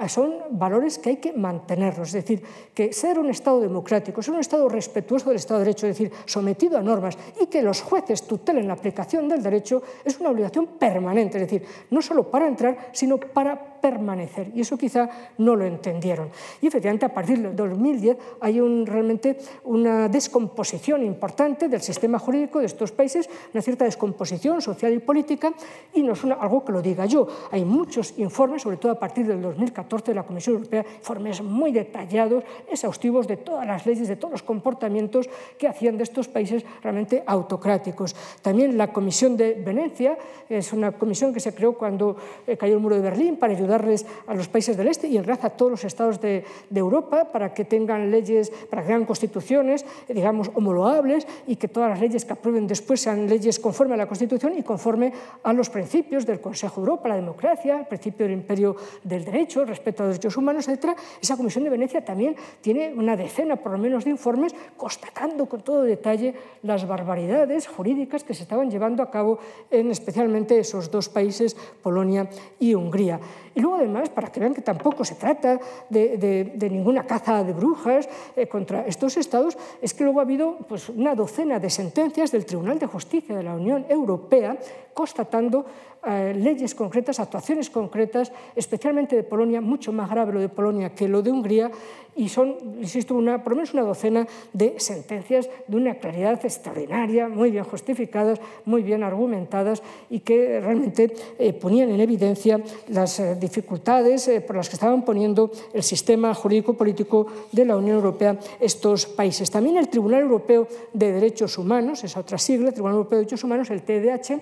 son valores que hay que mantenerlos. Es decir, que ser un Estado democrático, ser un Estado respetuoso del Estado de Derecho, es decir, sometido a normas y que los jueces tutelen la aplicación del derecho, es una obligación permanente, es decir, no solo para entrar, sino para permanecer. Y eso quizá no lo entendieron. Y efectivamente, a partir del 2010 hay realmente una descomposición importante del sistema jurídico de estos países, una cierta descomposición social y política, y no es algo que lo diga yo. Hay muchos informes, sobre todo a partir del 2014, de la Comisión Europea, informes muy detallados, exhaustivos de todas las leyes, de todos los comportamientos que hacían de estos países realmente autocráticos. También la Comisión de Venecia, es una comisión que se creó cuando cayó el muro de Berlín para ayudarles a los países del Este y en realidad a todos los estados de Europa para que tengan leyes, para que tengan constituciones, digamos, homologables y que todas las leyes que aprueben después sean leyes conforme a la Constitución y conforme a los principios del Consejo de Europa, la democracia, el principio del imperio del derecho, el respeto a los derechos humanos, etc. Esa Comisión de Venecia también tiene una decena, por lo menos, de informes constatando con todo detalle las barbaridades jurídicas que se estaban llevando a cabo en especialmente esos dos países, Polonia y Hungría. Y luego, además, para que vean que tampoco se trata de ninguna caza de brujas contra estos estados, es que luego ha habido pues, una docena de sentencias del Tribunal de Justicia de la Unión Europea constatando leyes concretas, actuaciones concretas, especialmente de Polonia, mucho más grave lo de Polonia que lo de Hungría, y son, insisto, por lo menos una docena de sentencias de una claridad extraordinaria, muy bien justificadas, muy bien argumentadas y que realmente ponían en evidencia las dificultades por las que estaban poniendo el sistema jurídico-político de la Unión Europea estos países. También el Tribunal Europeo de Derechos Humanos, esa otra sigla, el Tribunal Europeo de Derechos Humanos, el TDH,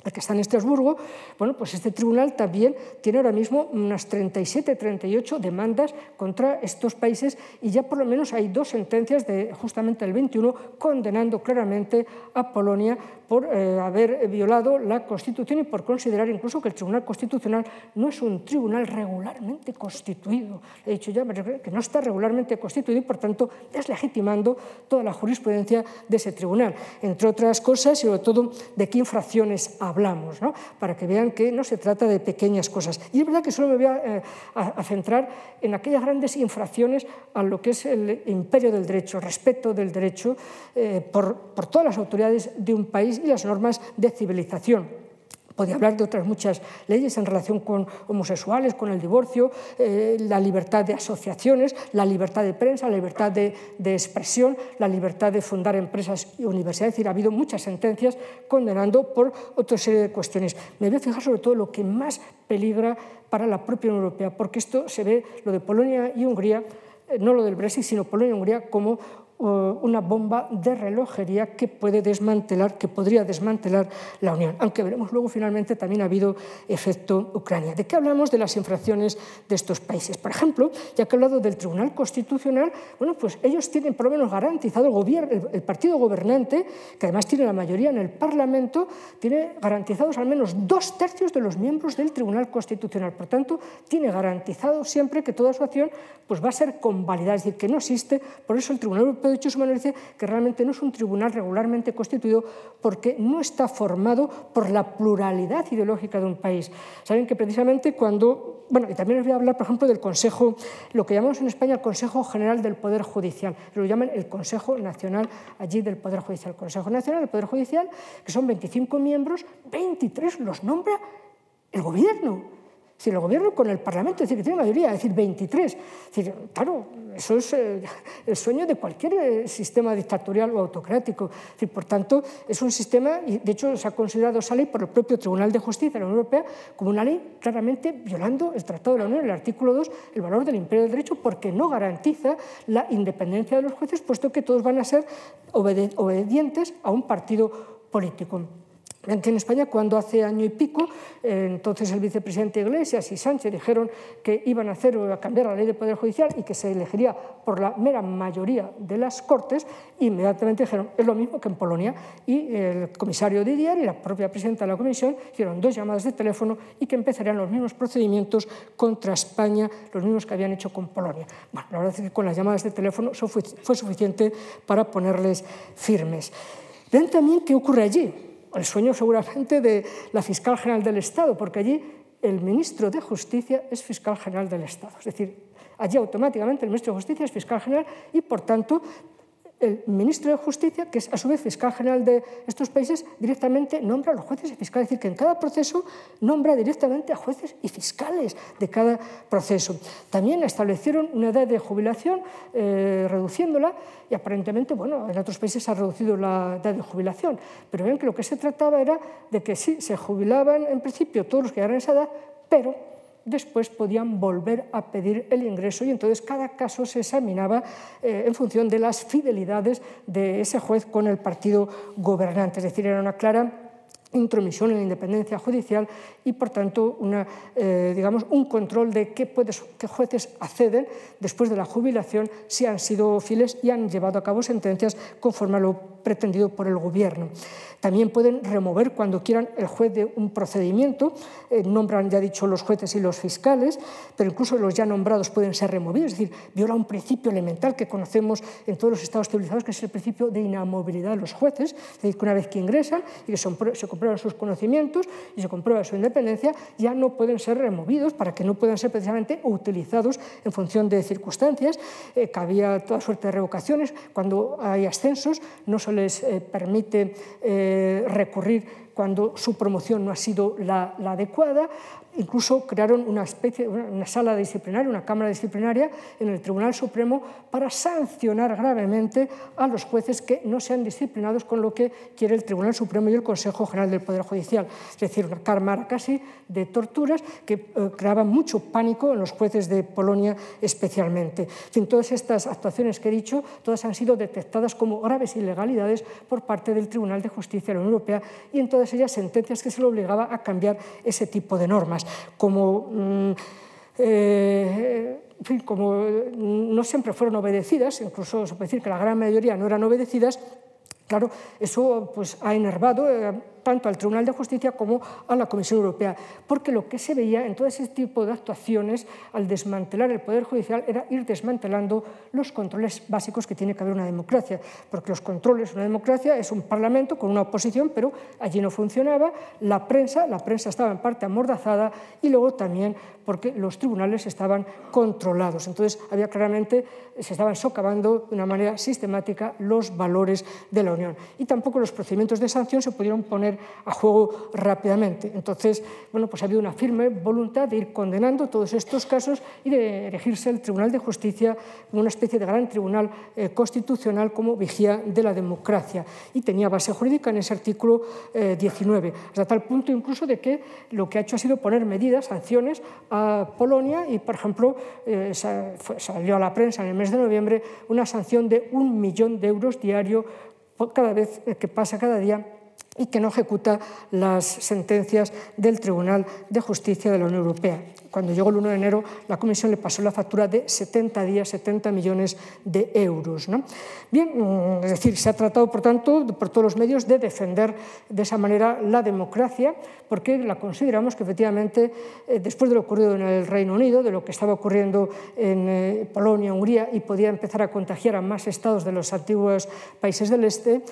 el que está en Estrasburgo, bueno, pues este tribunal también tiene ahora mismo unas 37, 38 demandas contra estos países y ya por lo menos hay dos sentencias de justamente el 21 condenando claramente a Polonia por haber violado la Constitución y por considerar incluso que el Tribunal Constitucional no es un tribunal regularmente constituido. He dicho ya que no está regularmente constituido y por tanto deslegitimando toda la jurisprudencia de ese tribunal. Entre otras cosas, y sobre todo de qué infracciones hablamos, ¿no? Para que vean que no se trata de pequeñas cosas. Y es verdad que solo me voy a centrar en aquellas grandes infracciones a lo que es el imperio del derecho, el respeto del derecho por todas las autoridades de un país y las normas de civilización. Podría hablar de otras muchas leyes en relación con homosexuales, con el divorcio, la libertad de asociaciones, la libertad de prensa, la libertad de expresión, la libertad de fundar empresas y universidades. Es decir, ha habido muchas sentencias condenando por otra serie de cuestiones. Me voy a fijar sobre todo lo que más peligra para la propia Unión Europea, porque esto se ve, lo de Polonia y Hungría, no lo del Brexit, sino Polonia y Hungría, como una bomba de relojería que podría desmantelar la Unión, aunque veremos luego finalmente también ha habido efecto Ucrania. ¿De qué hablamos? De las infracciones de estos países. Por ejemplo, ya que he hablado del Tribunal Constitucional, bueno, pues ellos tienen por lo menos garantizado el partido gobernante, que además tiene la mayoría en el Parlamento, tiene garantizados al menos 2/3 de los miembros del Tribunal Constitucional. Por tanto, tiene garantizado siempre que toda su acción pues, va a ser convalidada, es decir, que no existe. Por eso el Tribunal Europeo de Derechos Humanos dice que realmente no es un tribunal regularmente constituido porque no está formado por la pluralidad ideológica de un país. Saben que precisamente cuando... Bueno, y también les voy a hablar, por ejemplo, del Consejo, lo que llamamos en España el Consejo General del Poder Judicial, lo llaman el Consejo Nacional allí del Poder Judicial. El Consejo Nacional del Poder Judicial, que son 25 miembros, 23 los nombra el gobierno. Es decir, el gobierno con el Parlamento, es decir, que tiene mayoría, es decir, 23. Es decir, claro, eso es el sueño de cualquier sistema dictatorial o autocrático. Es decir, por tanto, es un sistema, y de hecho se ha considerado esa ley por el propio Tribunal de Justicia de la Unión Europea como una ley claramente violando el Tratado de la Unión, el artículo 2, el valor del imperio del derecho, porque no garantiza la independencia de los jueces, puesto que todos van a ser obedientes a un partido político. Aquí en España, cuando hace año y pico, entonces el vicepresidente Iglesias y Sánchez dijeron que iban a cambiar la ley del Poder Judicial y que se elegiría por la mera mayoría de las Cortes, inmediatamente dijeron, es lo mismo que en Polonia. Y el comisario Didier y la propia presidenta de la Comisión hicieron 2 llamadas de teléfono y que empezarían los mismos procedimientos contra España, los mismos que habían hecho con Polonia. Bueno, la verdad es que con las llamadas de teléfono eso fue suficiente para ponerles firmes. Ven también qué ocurre allí. El sueño seguramente de la fiscal general del Estado, porque allí el ministro de Justicia es fiscal general del Estado. Es decir, allí automáticamente el ministro de Justicia es fiscal general y, por tanto, el ministro de Justicia, que es a su vez fiscal general de estos países, directamente nombra a los jueces y fiscales. Es decir, que en cada proceso nombra directamente a jueces y fiscales de cada proceso. También establecieron una edad de jubilación, reduciéndola, y aparentemente, bueno, en otros países se ha reducido la edad de jubilación, pero ven que lo que se trataba era de que sí, se jubilaban en principio todos los que llegaran a esa edad, pero después podían volver a pedir el ingreso y entonces cada caso se examinaba en función de las fidelidades de ese juez con el partido gobernante. Es decir, era una clara intromisión en la independencia judicial y, por tanto, digamos, un control de qué jueces acceden después de la jubilación si han sido fieles y han llevado a cabo sentencias conforme a lo pretendido por el gobierno. También pueden remover cuando quieran el juez de un procedimiento, nombran, ya he dicho, los jueces y los fiscales, pero incluso los ya nombrados pueden ser removidos, es decir, viola un principio elemental que conocemos en todos los estados civilizados, que es el principio de inamovilidad de los jueces, es decir, que una vez que ingresan y que se comprueban sus conocimientos y se comprueba su independencia, ya no pueden ser removidos para que no puedan ser precisamente utilizados en función de circunstancias, que había toda suerte de revocaciones, cuando hay ascensos no se les permite recurrir cuando su promoción no ha sido la adecuada. Incluso crearon una sala disciplinaria, una cámara disciplinaria en el Tribunal Supremo para sancionar gravemente a los jueces que no sean disciplinados con lo que quiere el Tribunal Supremo y el Consejo General del Poder Judicial. Es decir, una cámara casi de torturas que creaban mucho pánico en los jueces de Polonia especialmente. En fin, todas estas actuaciones que he dicho, todas han sido detectadas como graves ilegalidades por parte del Tribunal de Justicia de la Unión Europea y en todas ellas sentencias que se le obligaba a cambiar ese tipo de normas. Como no siempre fueron obedecidas, incluso se puede decir que la gran mayoría no eran obedecidas, claro, eso pues, ha enervado tanto al Tribunal de Justicia como a la Comisión Europea, porque lo que se veía en todo ese tipo de actuaciones al desmantelar el Poder Judicial era ir desmantelando los controles básicos que tiene que haber una democracia, porque los controles, una democracia es un parlamento con una oposición, pero allí no funcionaba, la prensa estaba en parte amordazada y luego también porque los tribunales estaban controlados. Entonces, había claramente, se estaban socavando de una manera sistemática los valores de la Unión. Y tampoco los procedimientos de sanción se pudieron poner poner a juego rápidamente. Entonces, bueno, pues ha habido una firme voluntad de ir condenando todos estos casos y de erigirse el Tribunal de Justicia como una especie de gran tribunal constitucional como vigía de la democracia. Y tenía base jurídica en ese artículo 19, hasta tal punto incluso de que lo que ha hecho ha sido poner medidas, sanciones a Polonia y, por ejemplo, salió a la prensa en el mes de noviembre una sanción de 1 millón de euros diario cada vez que pasa cada día y que no ejecuta las sentencias del Tribunal de Justicia de la Unión Europea. Cuando llegó el 1 de enero, la Comisión le pasó la factura de 70 días, 70 millones de euros, ¿no? Bien, es decir, se ha tratado, por tanto, por todos los medios de defender de esa manera la democracia, porque la consideramos que efectivamente, después de lo ocurrido en el Reino Unido, de lo que estaba ocurriendo en Polonia, Hungría, y podía empezar a contagiar a más estados de los antiguos países del este,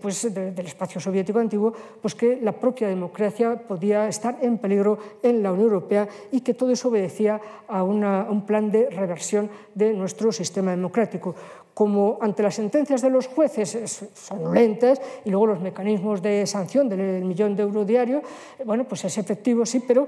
pues del espacio soviético antiguo, pues que la propia democracia podía estar en peligro en la Unión Europea y que todo eso obedecía a un plan de reversión de nuestro sistema democrático. Como ante las sentencias de los jueces son lentas y luego los mecanismos de sanción del millón de euros diario, bueno, pues es efectivo, sí, pero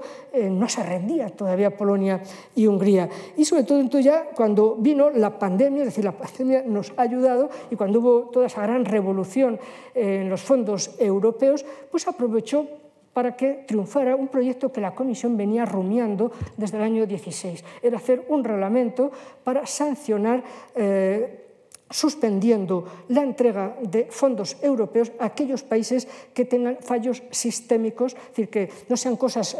no se rendía todavía Polonia y Hungría. Y sobre todo entonces ya cuando vino la pandemia, es decir, la pandemia nos ha ayudado y cuando hubo toda esa gran revolución en los fondos europeos, pues aprovechó para que triunfara un proyecto que la Comisión venía rumiando desde el año 16. Era hacer un reglamento para sancionar suspendiendo la entrega de fondos europeos a aquellos países que tengan fallos sistémicos, es decir, que no sean cosas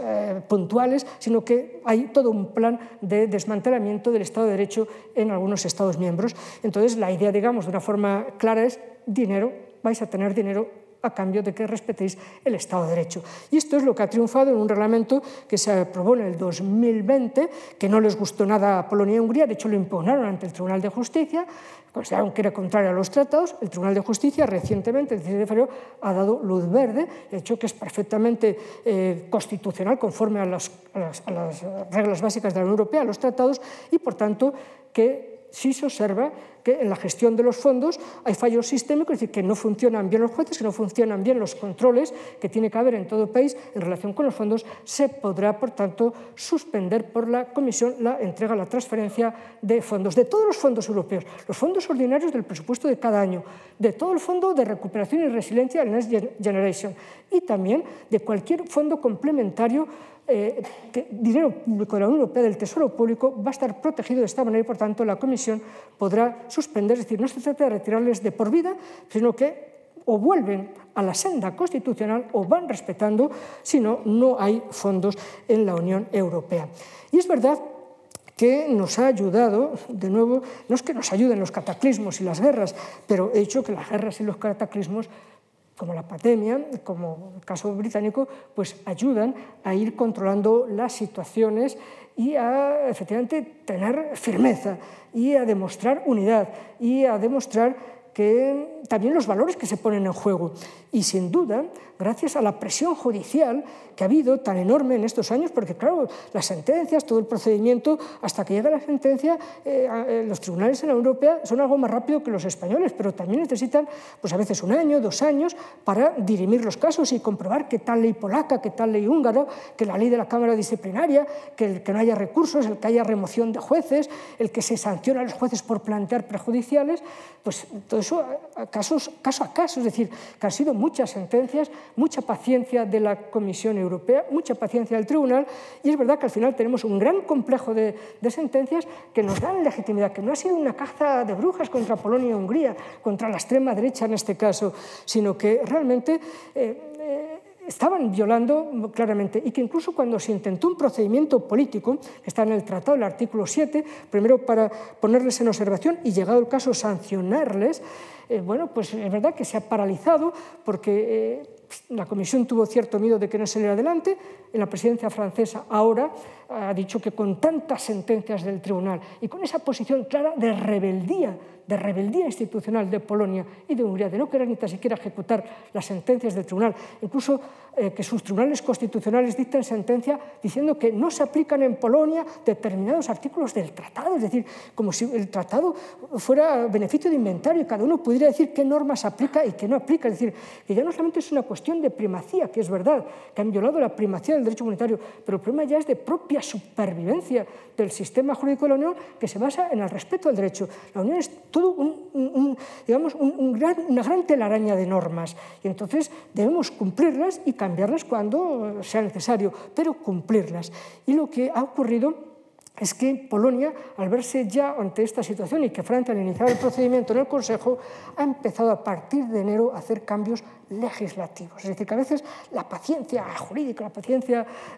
puntuales, sino que hay todo un plan de desmantelamiento del Estado de Derecho en algunos Estados miembros. Entonces, la idea, digamos, de una forma clara es dinero, vais a tener dinero a cambio de que respetéis el Estado de Derecho. Y esto es lo que ha triunfado en un reglamento que se aprobó en el 2020, que no les gustó nada a Polonia y Hungría, de hecho lo impugnaron ante el Tribunal de Justicia, consideraron que era contrario a los tratados. El Tribunal de Justicia recientemente, el 16 de febrero, ha dado luz verde, de hecho que es perfectamente constitucional, conforme a las reglas básicas de la Unión Europea, a los tratados, y por tanto que sí se observa que en la gestión de los fondos hay fallos sistémicos, es decir, que no funcionan bien los jueces, que no funcionan bien los controles que tiene que haber en todo país en relación con los fondos. Se podrá, por tanto, suspender por la Comisión la entrega, la transferencia de fondos, de todos los fondos europeos, los fondos ordinarios del presupuesto de cada año, de todo el Fondo de Recuperación y Resiliencia del Next Generation y también de cualquier fondo complementario dinero público de la Unión Europea, del Tesoro Público, va a estar protegido de esta manera y, por tanto, la Comisión podrá suspender, es decir, no se trata de retirarles de por vida, sino que o vuelven a la senda constitucional o van respetando, si no, no hay fondos en la Unión Europea. Y es verdad que nos ha ayudado, de nuevo, no es que nos ayuden los cataclismos y las guerras, pero he dicho que las guerras y los cataclismos, como la pandemia, como el caso británico, pues ayudan a ir controlando las situaciones y a, efectivamente, tener firmeza y a demostrar unidad y a demostrar que también los valores que se ponen en juego. Y, sin duda, gracias a la presión judicial que ha habido tan enorme en estos años, porque, claro, las sentencias, todo el procedimiento, hasta que llega la sentencia, los tribunales en la Unión Europea son algo más rápido que los españoles, pero también necesitan, pues a veces 1 año, 2 años, para dirimir los casos y comprobar que tal ley polaca, que tal ley húngara, que la ley de la Cámara Disciplinaria, que no haya recursos, el que haya remoción de jueces, el que se sanciona a los jueces por plantear prejudiciales, pues todo eso caso a caso, es decir, que han sido muchas sentencias, mucha paciencia de la Comisión Europea, mucha paciencia del Tribunal, y es verdad que al final tenemos un gran complejo de sentencias que nos dan legitimidad, que no ha sido una caza de brujas contra Polonia y Hungría, contra la extrema derecha en este caso, sino que realmente estaban violando claramente, y que incluso cuando se intentó un procedimiento político, que está en el tratado, el artículo 7, primero para ponerles en observación y, llegado el caso, sancionarles, bueno, pues es verdad que se ha paralizado porque la Comisión tuvo cierto miedo de que no saliera adelante. En la presidencia francesa ahora ha dicho que con tantas sentencias del Tribunal y con esa posición clara de rebeldía de rebeldía institucional de Polonia y de Hungría, de no querer ni tan siquiera ejecutar las sentencias del tribunal, incluso que sus tribunales constitucionales dicten sentencia diciendo que no se aplican en Polonia determinados artículos del tratado, es decir, como si el tratado fuera beneficio de inventario y cada uno pudiera decir qué normas aplica y qué no aplica, es decir, que ya no solamente es una cuestión de primacía, que es verdad, que han violado la primacía del derecho comunitario, pero el problema ya es de propia supervivencia del sistema jurídico de la Unión que se basa en el respeto al derecho. La Unión es todo una gran telaraña de normas y entonces debemos cumplirlas y cambiarlas cuando sea necesario, pero cumplirlas. Y lo que ha ocurrido es que Polonia, al verse ya ante esta situación y que Francia al iniciar el procedimiento en el Consejo, ha empezado a partir de enero a hacer cambios legislativos. Es decir, que a veces la paciencia jurídica,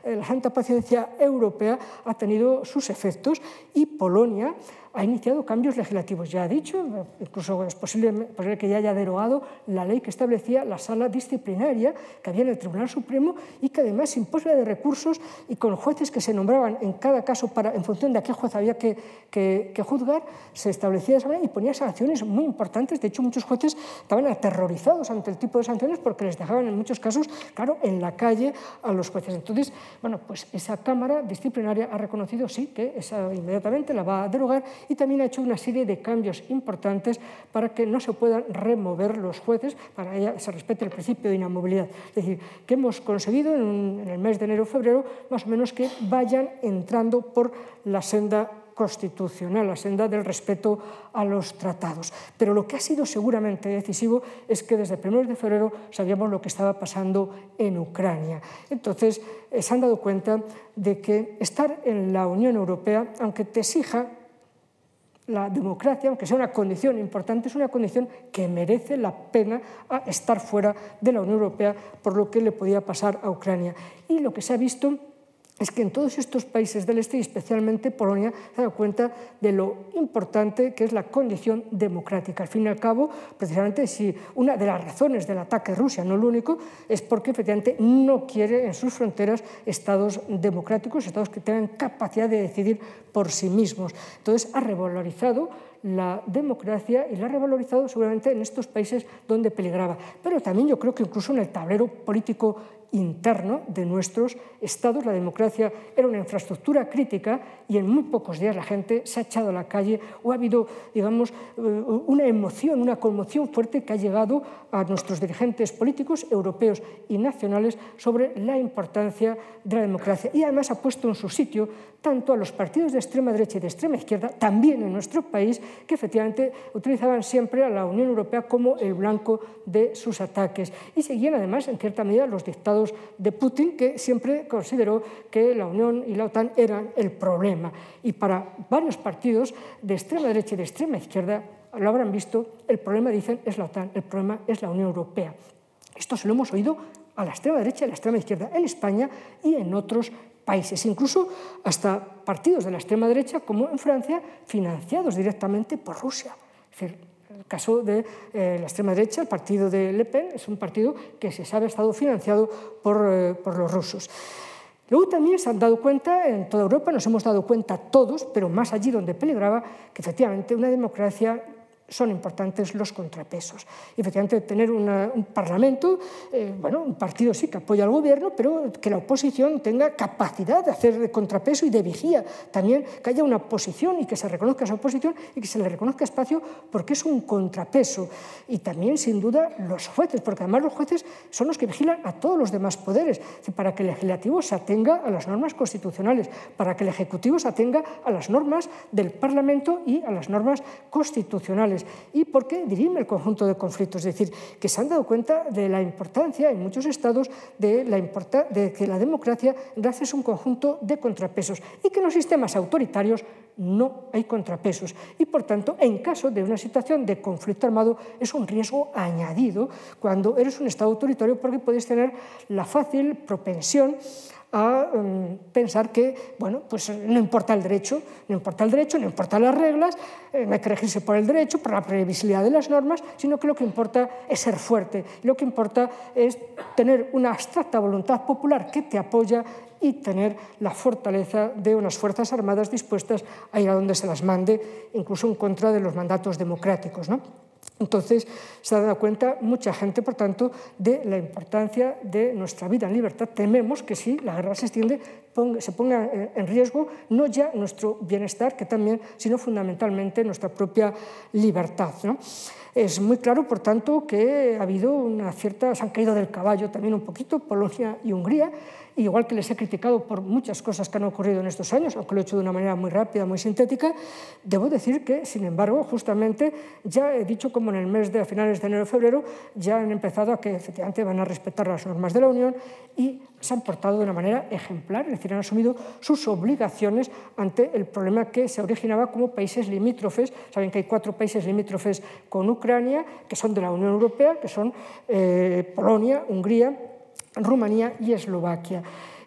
la santa paciencia europea ha tenido sus efectos y Polonia ha iniciado cambios legislativos. Ya ha dicho, incluso es posible que ya haya derogado la ley que establecía la sala disciplinaria que había en el Tribunal Supremo y que además, sin posibilidad de recursos y con jueces que se nombraban en cada caso en función de a qué juez había que juzgar, se establecía de esa manera y ponía sanciones muy importantes. De hecho, muchos jueces estaban aterrorizados ante el tipo de sanciones porque les dejaban en muchos casos, claro, en la calle a los jueces. Entonces, bueno, pues esa Cámara disciplinaria ha reconocido, sí, que esa inmediatamente la va a derogar y también ha hecho una serie de cambios importantes para que no se puedan remover los jueces, para que se respete el principio de inamovilidad. Es decir, que hemos conseguido en el mes de enero o febrero más o menos que vayan entrando por la senda constitucional, la senda del respeto a los tratados. Pero lo que ha sido seguramente decisivo es que desde primeros de febrero sabíamos lo que estaba pasando en Ucrania. Entonces, se han dado cuenta de que estar en la Unión Europea, aunque te exija la democracia, aunque sea una condición importante, es una condición que merece la pena a estar fuera de la Unión Europea por lo que le podía pasar a Ucrania. Y lo que se ha visto es que en todos estos países del este, y especialmente Polonia, se ha dado cuenta de lo importante que es la condición democrática. Al fin y al cabo, precisamente, si una de las razones del ataque a Rusia, no lo único, es porque efectivamente no quiere en sus fronteras estados democráticos, estados que tengan capacidad de decidir por sí mismos. Entonces, ha revalorizado la democracia y la ha revalorizado seguramente en estos países donde peligraba. Pero también yo creo que incluso en el tablero político interno de nuestros estados. La democracia era una infraestructura crítica y en muy pocos días la gente se ha echado a la calle o ha habido, digamos, una emoción, una conmoción fuerte que ha llegado a nuestros dirigentes políticos europeos y nacionales sobre la importancia de la democracia. Y además ha puesto en su sitio tanto a los partidos de extrema derecha y de extrema izquierda, también en nuestro país, que efectivamente utilizaban siempre a la Unión Europea como el blanco de sus ataques. Y seguían además, en cierta medida, los dictados de Putin, que siempre consideró que la Unión y la OTAN eran el problema. Y para varios partidos de extrema derecha y de extrema izquierda, lo habrán visto, el problema, dicen, es la OTAN, el problema es la Unión Europea. Esto se lo hemos oído a la extrema derecha y a la extrema izquierda en España y en otros países, incluso hasta partidos de la extrema derecha, como en Francia, financiados directamente por Rusia. Es decir, el caso de la extrema derecha, el partido de Le Pen, es un partido que se sabe ha estado financiado por los rusos. Luego también se han dado cuenta, en toda Europa nos hemos dado cuenta todos, pero más allí donde peligraba, que efectivamente una democracia son importantes los contrapesos. Y efectivamente tener un parlamento, bueno, un partido sí que apoya al gobierno, pero que la oposición tenga capacidad de hacer de contrapeso y de vigía. También que haya una oposición y que se reconozca esa oposición y que se le reconozca espacio porque es un contrapeso. Y también, sin duda, los jueces, porque además los jueces son los que vigilan a todos los demás poderes, para que el legislativo se atenga a las normas constitucionales, para que el ejecutivo se atenga a las normas del Parlamento y a las normas constitucionales. Y porque dirime el conjunto de conflictos, es decir, que se han dado cuenta de la importancia en muchos estados de que la democracia es un conjunto de contrapesos y que en los sistemas autoritarios no hay contrapesos y, por tanto, en caso de una situación de conflicto armado es un riesgo añadido cuando eres un estado autoritario porque puedes tener la fácil propensión a pensar que, bueno, pues no importa el derecho, no importan las reglas, no hay que regirse por el derecho, por la previsibilidad de las normas, sino que lo que importa es ser fuerte, lo que importa es tener una abstracta voluntad popular que te apoya y tener la fortaleza de unas fuerzas armadas dispuestas a ir a donde se las mande, incluso en contra de los mandatos democráticos, ¿no? Entonces, se ha dado cuenta mucha gente, por tanto, de la importancia de nuestra vida en libertad. Tememos que si la guerra se extiende, se ponga en riesgo no ya nuestro bienestar, que también, sino fundamentalmente nuestra propia libertad, ¿no? Es muy claro, por tanto, que ha habido una cierta... se han caído del caballo también un poquito Polonia y Hungría, igual que les he criticado por muchas cosas que han ocurrido en estos años, aunque lo he hecho de una manera muy rápida, muy sintética, debo decir que, sin embargo, justamente ya he dicho como en el mes de a finales de enero-febrero ya han empezado a que efectivamente van a respetar las normas de la Unión y se han portado de una manera ejemplar, es decir, han asumido sus obligaciones ante el problema que se originaba como países limítrofes. Saben que hay 4 países limítrofes con Ucrania, que son de la Unión Europea, que son Polonia, Hungría, Rumanía y Eslovaquia.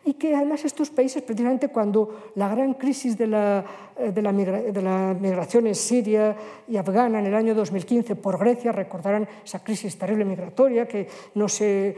Y que además estos países, precisamente cuando la gran crisis de la migración en Siria y Afgana en el año 2015 por Grecia, recordarán esa crisis terrible migratoria que no se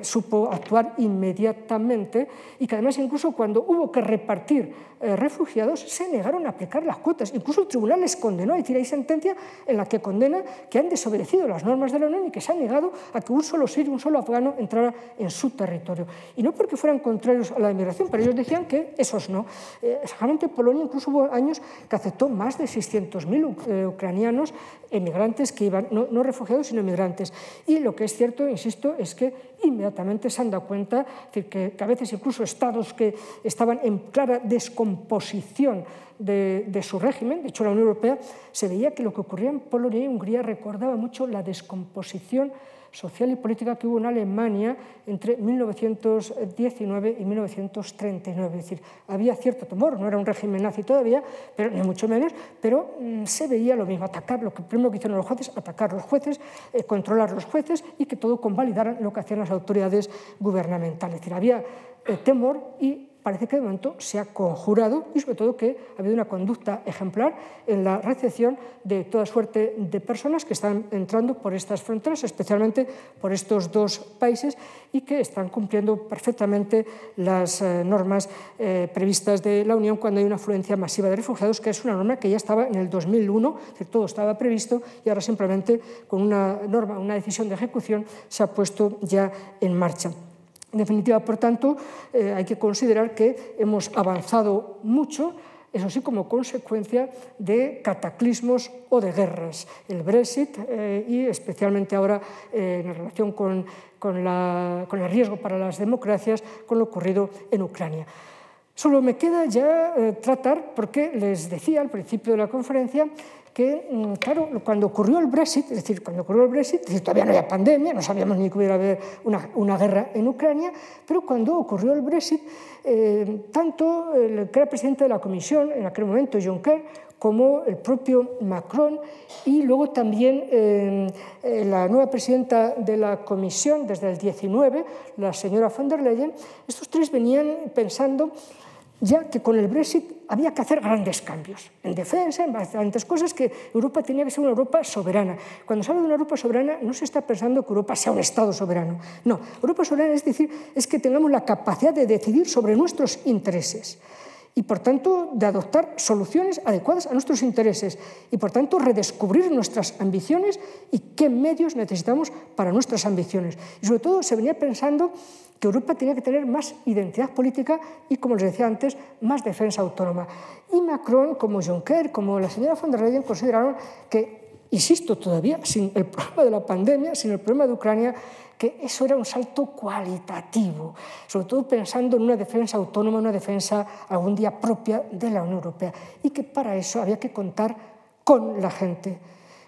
supo actuar inmediatamente y que además incluso cuando hubo que repartir refugiados se negaron a aplicar las cuotas. Incluso el tribunal les condenó, es decir, hay sentencia en la que condena que han desobedecido las normas de la Unión y que se han negado a que un solo sirio, un solo afgano entrara en su territorio. Y no porque fueran contrarios a la inmigración, pero ellos decían que esos no. Exactamente, Polonia incluso hubo años que aceptó más de 600.000 ucranianos emigrantes que iban, no refugiados, sino emigrantes. Y lo que es cierto, insisto, es que inmediatamente se han dado cuenta que a veces incluso estados que estaban en clara descomposición de su régimen, de hecho la Unión Europea, se veía que lo que ocurría en Polonia y Hungría recordaba mucho la descomposición social y política que hubo en Alemania entre 1919 y 1939. Es decir, había cierto temor, no era un régimen nazi todavía, pero ni mucho menos, pero se veía lo mismo, atacar, lo que primero que hicieron los jueces, atacar los jueces, controlar los jueces y que todo convalidaran lo que hacían las autoridades gubernamentales. Es decir, había temor y parece que de momento se ha conjurado y sobre todo que ha habido una conducta ejemplar en la recepción de toda suerte de personas que están entrando por estas fronteras, especialmente por estos 2 países y que están cumpliendo perfectamente las normas previstas de la Unión cuando hay una afluencia masiva de refugiados, que es una norma que ya estaba en el 2001, es decir, todo estaba previsto y ahora simplemente con una norma, una decisión de ejecución se ha puesto ya en marcha. En definitiva, por tanto, hay que considerar que hemos avanzado mucho, eso sí, como consecuencia de cataclismos o de guerras. El Brexit y especialmente ahora en relación con el riesgo para las democracias, con lo ocurrido en Ucrania. Solo me queda ya tratar, porque les decía al principio de la conferencia, que, claro, cuando ocurrió el Brexit, es decir, todavía no había pandemia, no sabíamos ni que hubiera haber una guerra en Ucrania, pero cuando ocurrió el Brexit, tanto el que era presidente de la Comisión, en aquel momento Juncker, como el propio Macron y luego también la nueva presidenta de la Comisión desde el 19, la señora von der Leyen, estos 3 venían pensando ya que con el Brexit había que hacer grandes cambios en defensa, en bastantes cosas, que Europa tenía que ser una Europa soberana. Cuando se habla de una Europa soberana no se está pensando que Europa sea un Estado soberano. No, Europa soberana es decir, es que tengamos la capacidad de decidir sobre nuestros intereses y, por tanto, de adoptar soluciones adecuadas a nuestros intereses y, por tanto, redescubrir nuestras ambiciones y qué medios necesitamos para nuestras ambiciones. Y, sobre todo, se venía pensando que Europa tenía que tener más identidad política y, como les decía antes, más defensa autónoma. Y Macron, como Juncker, como la señora von der Leyen, consideraron que, insisto, todavía sin el problema de la pandemia, sin el problema de Ucrania, que eso era un salto cualitativo, sobre todo pensando en una defensa autónoma, una defensa algún día propia de la Unión Europea, y que para eso había que contar con la gente.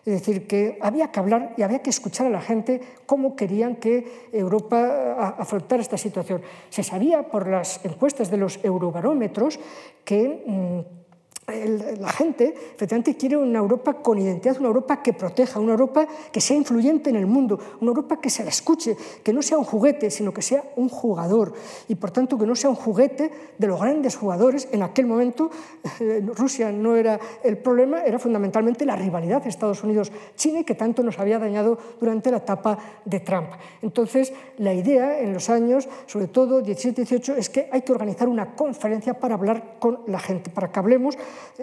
Es decir, que había que hablar y había que escuchar a la gente cómo querían que Europa afrontara esta situación. Se sabía por las encuestas de los eurobarómetros que la gente efectivamente quiere una Europa con identidad, una Europa que proteja, una Europa que sea influyente en el mundo, una Europa que se la escuche, que no sea un juguete, sino que sea un jugador y por tanto que no sea un juguete de los grandes jugadores. En aquel momento Rusia no era el problema, era fundamentalmente la rivalidad de Estados Unidos-China que tanto nos había dañado durante la etapa de Trump. Entonces la idea en los años, sobre todo 17-18, es que hay que organizar una conferencia para hablar con la gente, para que hablemos,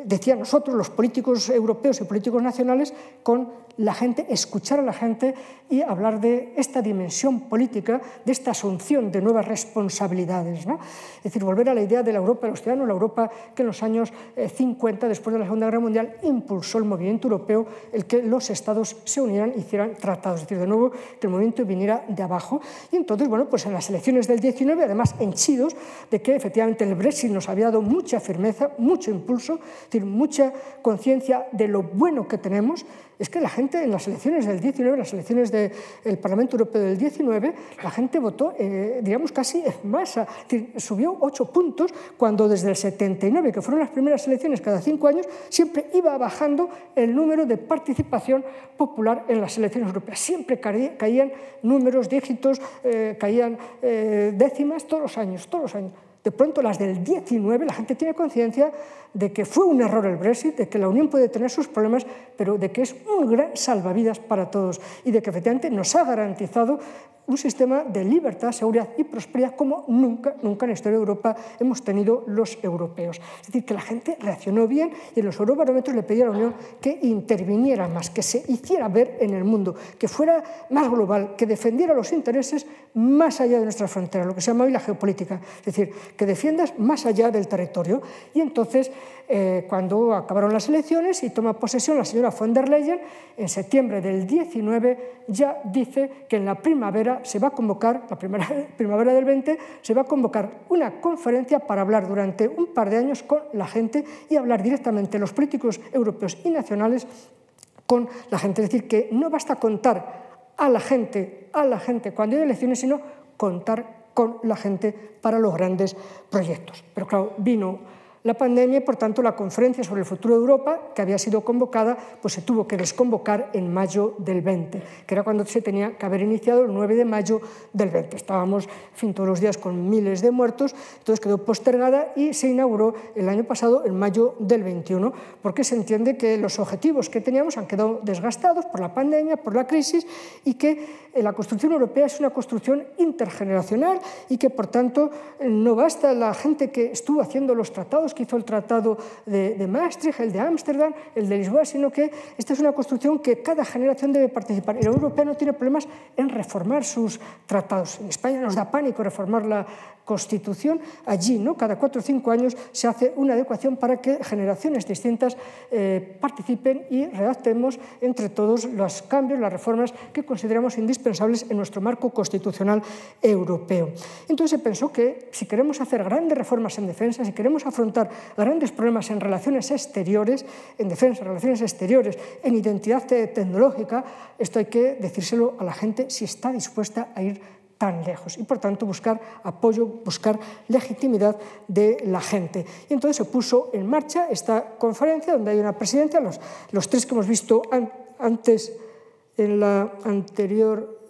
decía, nosotros, los políticos europeos y políticos nacionales, con la gente, escuchar a la gente y hablar de esta dimensión política, de esta asunción de nuevas responsabilidades, ¿no? Es decir, volver a la idea de la Europa de los ciudadanos, la Europa que en los años 50, después de la Segunda Guerra Mundial, impulsó el movimiento europeo, el que los estados se unieran y hicieran tratados, es decir, de nuevo, que el movimiento viniera de abajo. Y entonces, bueno, pues en las elecciones del 19, además henchidos de que efectivamente el Brexit nos había dado mucha firmeza, mucho impulso, es decir, mucha conciencia de lo bueno que tenemos. Es que la gente en las elecciones del 19, las elecciones del Parlamento Europeo del 19, la gente votó, digamos, casi en masa. Es decir, subió 8 puntos cuando desde el 79, que fueron las primeras elecciones cada 5 años, siempre iba bajando el número de participación popular en las elecciones europeas. Siempre caían números, dígitos, caían décimas todos los años, todos los años. De pronto, las del 19, la gente tiene conciencia de que fue un error el Brexit, de que la Unión puede tener sus problemas, pero de que es un gran salvavidas para todos y de que efectivamente nos ha garantizado un sistema de libertad, seguridad y prosperidad como nunca, nunca en la historia de Europa hemos tenido los europeos. Es decir, que la gente reaccionó bien y en los eurobarómetros le pedía a la Unión que interviniera más, que se hiciera ver en el mundo, que fuera más global, que defendiera los intereses más allá de nuestras fronteras, lo que se llama hoy la geopolítica. Es decir, que defiendas más allá del territorio. Y entonces, cuando acabaron las elecciones y toma posesión la señora von der Leyen, en septiembre del 19 ya dice que en la primavera se va a convocar, la primavera del 20, se va a convocar una conferencia para hablar durante un par de años con la gente y hablar directamente los políticos europeos y nacionales con la gente. Es decir, que no basta contar a la gente cuando hay elecciones, sino contar con la gente para los grandes proyectos. Pero claro, vino la pandemia y, por tanto, la conferencia sobre el futuro de Europa, que había sido convocada, pues se tuvo que desconvocar en mayo del 20, que era cuando se tenía que haber iniciado el 9 de mayo del 20. Estábamos, en fin, todos los días con miles de muertos, entonces quedó postergada y se inauguró el año pasado, en mayo del 21, porque se entiende que los objetivos que teníamos han quedado desgastados por la pandemia, por la crisis, y que la construcción europea es una construcción intergeneracional y que, por tanto, no basta la gente que estuvo haciendo los tratados, que hizo el tratado de Maastricht, el de Ámsterdam, el de Lisboa, sino que esta es una construcción que cada generación debe participar. Y la Unión Europea no tiene problemas en reformar sus tratados. En España nos da pánico reformar la Constitución. Allí, ¿no?, cada 4 o 5 años se hace una adecuación para que generaciones distintas participen y redactemos entre todos los cambios, las reformas que consideramos indispensables en nuestro marco constitucional europeo. Entonces se pensó que si queremos hacer grandes reformas en defensa, si queremos afrontar grandes problemas en relaciones exteriores, en defensa, en relaciones exteriores, en identidad tecnológica, esto hay que decírselo a la gente si está dispuesta a ir tan lejos y, por tanto, buscar apoyo, buscar legitimidad de la gente. Y entonces se puso en marcha esta conferencia donde hay una presidencia, los 3 que hemos visto antes en la anterior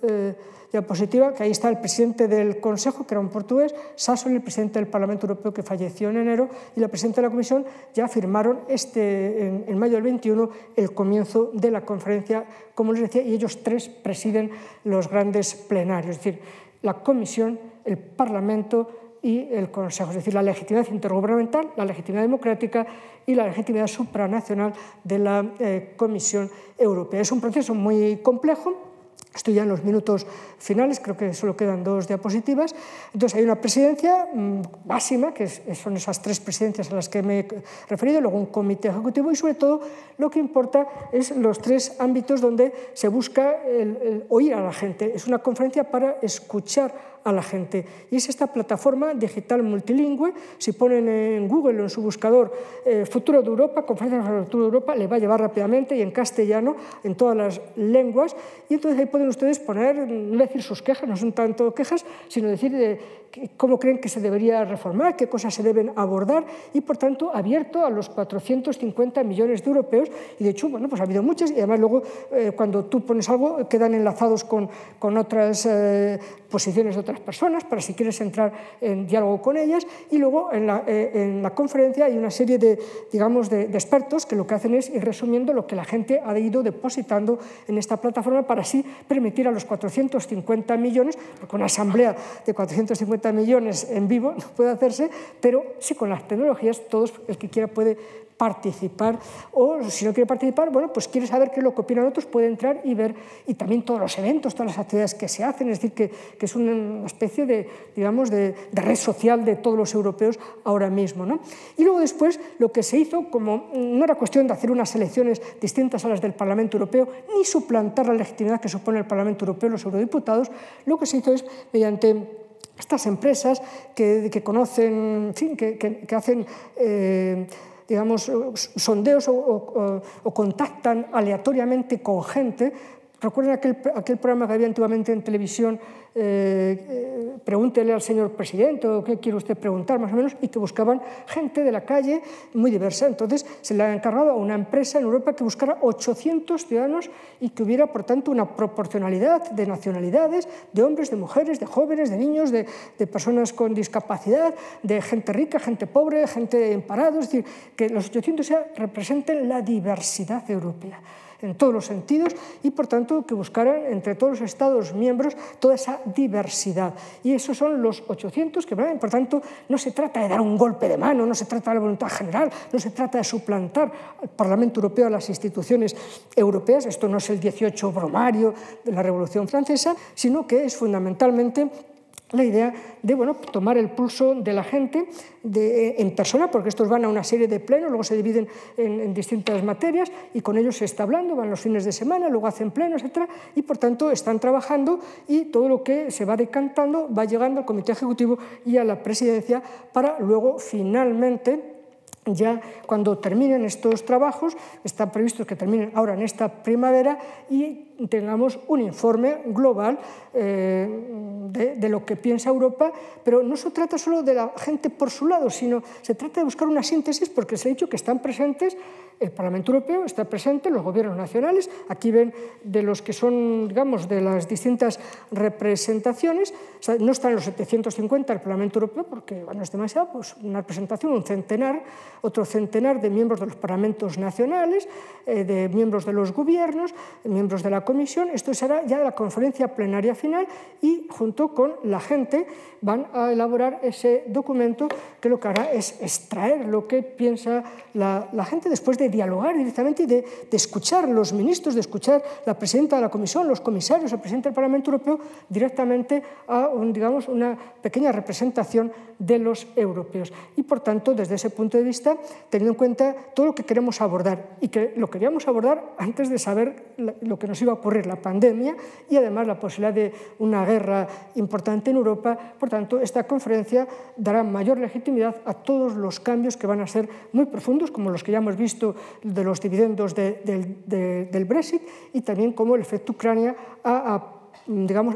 diapositiva, que ahí está el presidente del Consejo, que era un portugués, Sassoli, el presidente del Parlamento Europeo, que falleció en enero, y la presidenta de la Comisión, ya firmaron en mayo del 21 el comienzo de la conferencia, como les decía, y ellos 3 presiden los grandes plenarios, es decir, la Comisión, el Parlamento y el Consejo, es decir, la legitimidad intergubernamental, la legitimidad democrática y la legitimidad supranacional de la Comisión Europea. Es un proceso muy complejo. Estoy ya en los minutos finales, creo que solo quedan 2 diapositivas. Entonces hay una presidencia máxima, que son esas 3 presidencias a las que me he referido, luego un comité ejecutivo y, sobre todo, lo que importa es los 3 ámbitos donde se busca el oír a la gente. Es una conferencia para escuchar a la gente. Y es esta plataforma digital multilingüe. Si ponen en Google o en su buscador Futuro de Europa, Conferencia sobre el Futuro de Europa, le va a llevar rápidamente y en castellano, en todas las lenguas. Y entonces ahí pueden ustedes poner, no decir sus quejas, no son tanto quejas, sino decir cómo creen que se debería reformar, qué cosas se deben abordar y, por tanto, abierto a los 450 millones de europeos. Y, de hecho, bueno, pues ha habido muchas y, además, luego, cuando tú pones algo, quedan enlazados con otras posiciones de otras personas para si quieres entrar en diálogo con ellas. Y luego, en la conferencia hay una serie de, digamos, de expertos que lo que hacen es ir resumiendo lo que la gente ha ido depositando en esta plataforma para así permitir a los 450 millones, porque una asamblea de 450 millones en vivo no puede hacerse, pero sí con las tecnologías todos, el que quiera puede participar, o si no quiere participar, bueno, pues quiere saber qué es lo que opinan otros, puede entrar y ver, y también todos los eventos, todas las actividades que se hacen, es decir, que es una especie de, digamos, de red social de todos los europeos ahora mismo, ¿no? Y luego después lo que se hizo, como no era cuestión de hacer unas elecciones distintas a las del Parlamento Europeo, ni suplantar la legitimidad que supone el Parlamento Europeo, los eurodiputados, lo que se hizo es, mediante estas empresas que conocen, en fin, que hacen digamos, sondeos o contactan aleatoriamente con gente. ¿Recuerdan aquel programa que había antiguamente en televisión, pregúntele al señor presidente o qué quiere usted preguntar, más o menos, y que buscaban gente de la calle muy diversa? Entonces se le ha encargado a una empresa en Europa que buscara 800 ciudadanos y que hubiera, por tanto, una proporcionalidad de nacionalidades, de hombres, de mujeres, de jóvenes, de niños, de personas con discapacidad, de gente rica, gente pobre, gente en parados, es decir, que los 800 representen la diversidad europea en todos los sentidos y, por tanto, que buscaran entre todos los Estados miembros toda esa diversidad. Y esos son los 800 que, por tanto, no se trata de dar un golpe de mano, no se trata de la voluntad general, no se trata de suplantar al Parlamento Europeo, a las instituciones europeas. Esto no es el 18 bromario de la Revolución Francesa, sino que es fundamentalmente la idea de, bueno, tomar el pulso de la gente en persona, porque estos van a una serie de plenos, luego se dividen en distintas materias y con ellos se está hablando, van los fines de semana, luego hacen plenos, etc. Y, por tanto, están trabajando y todo lo que se va decantando va llegando al Comité Ejecutivo y a la Presidencia para luego, finalmente, ya cuando terminen estos trabajos, están previstos que terminen ahora en esta primavera y tengamos un informe global de lo que piensa Europa, pero no se trata solo de la gente por su lado, sino se trata de buscar una síntesis, porque se ha dicho que están presentes, el Parlamento Europeo está presente, los gobiernos nacionales, aquí ven de los que son, digamos, de las distintas representaciones, o sea, no están los 750 del Parlamento Europeo, porque no es demasiado, pues una representación, un centenar, otro centenar de miembros de los parlamentos nacionales, de miembros de los gobiernos, miembros de la Comisión. Esto será ya la conferencia plenaria final y junto con la gente van a elaborar ese documento que lo que hará es extraer lo que piensa la gente después de dialogar directamente y de escuchar los ministros, de escuchar la presidenta de la Comisión, los comisarios, el presidente del Parlamento Europeo, directamente a digamos, una pequeña representación de los europeos. Y, por tanto, desde ese punto de vista, teniendo en cuenta todo lo que queremos abordar y que lo queríamos abordar antes de saber lo que nos iba a ocurrir, la pandemia y, además, la posibilidad de una guerra importante en Europa, por tanto, esta conferencia dará mayor legitimidad a todos los cambios que van a ser muy profundos, como los que ya hemos visto de los dividendos del Brexit y también como el efecto Ucrania ha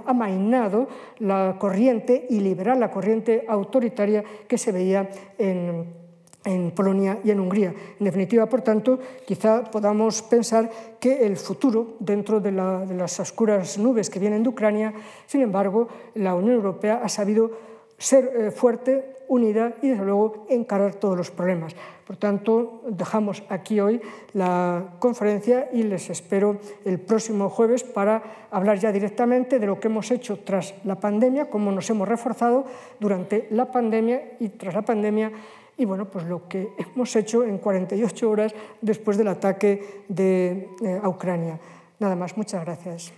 amainado la corriente iliberal, la corriente autoritaria que se veía en Polonia y en Hungría. En definitiva, por tanto, quizá podamos pensar que el futuro, dentro de las oscuras nubes que vienen de Ucrania, sin embargo, la Unión Europea ha sabido ser fuerte, unida y, desde luego, encarar todos los problemas. Por tanto, dejamos aquí hoy la conferencia y les espero el próximo jueves para hablar ya directamente de lo que hemos hecho tras la pandemia, cómo nos hemos reforzado durante la pandemia y tras la pandemia, y bueno, pues lo que hemos hecho en 48 horas después del ataque a Ucrania. Nada más, muchas gracias.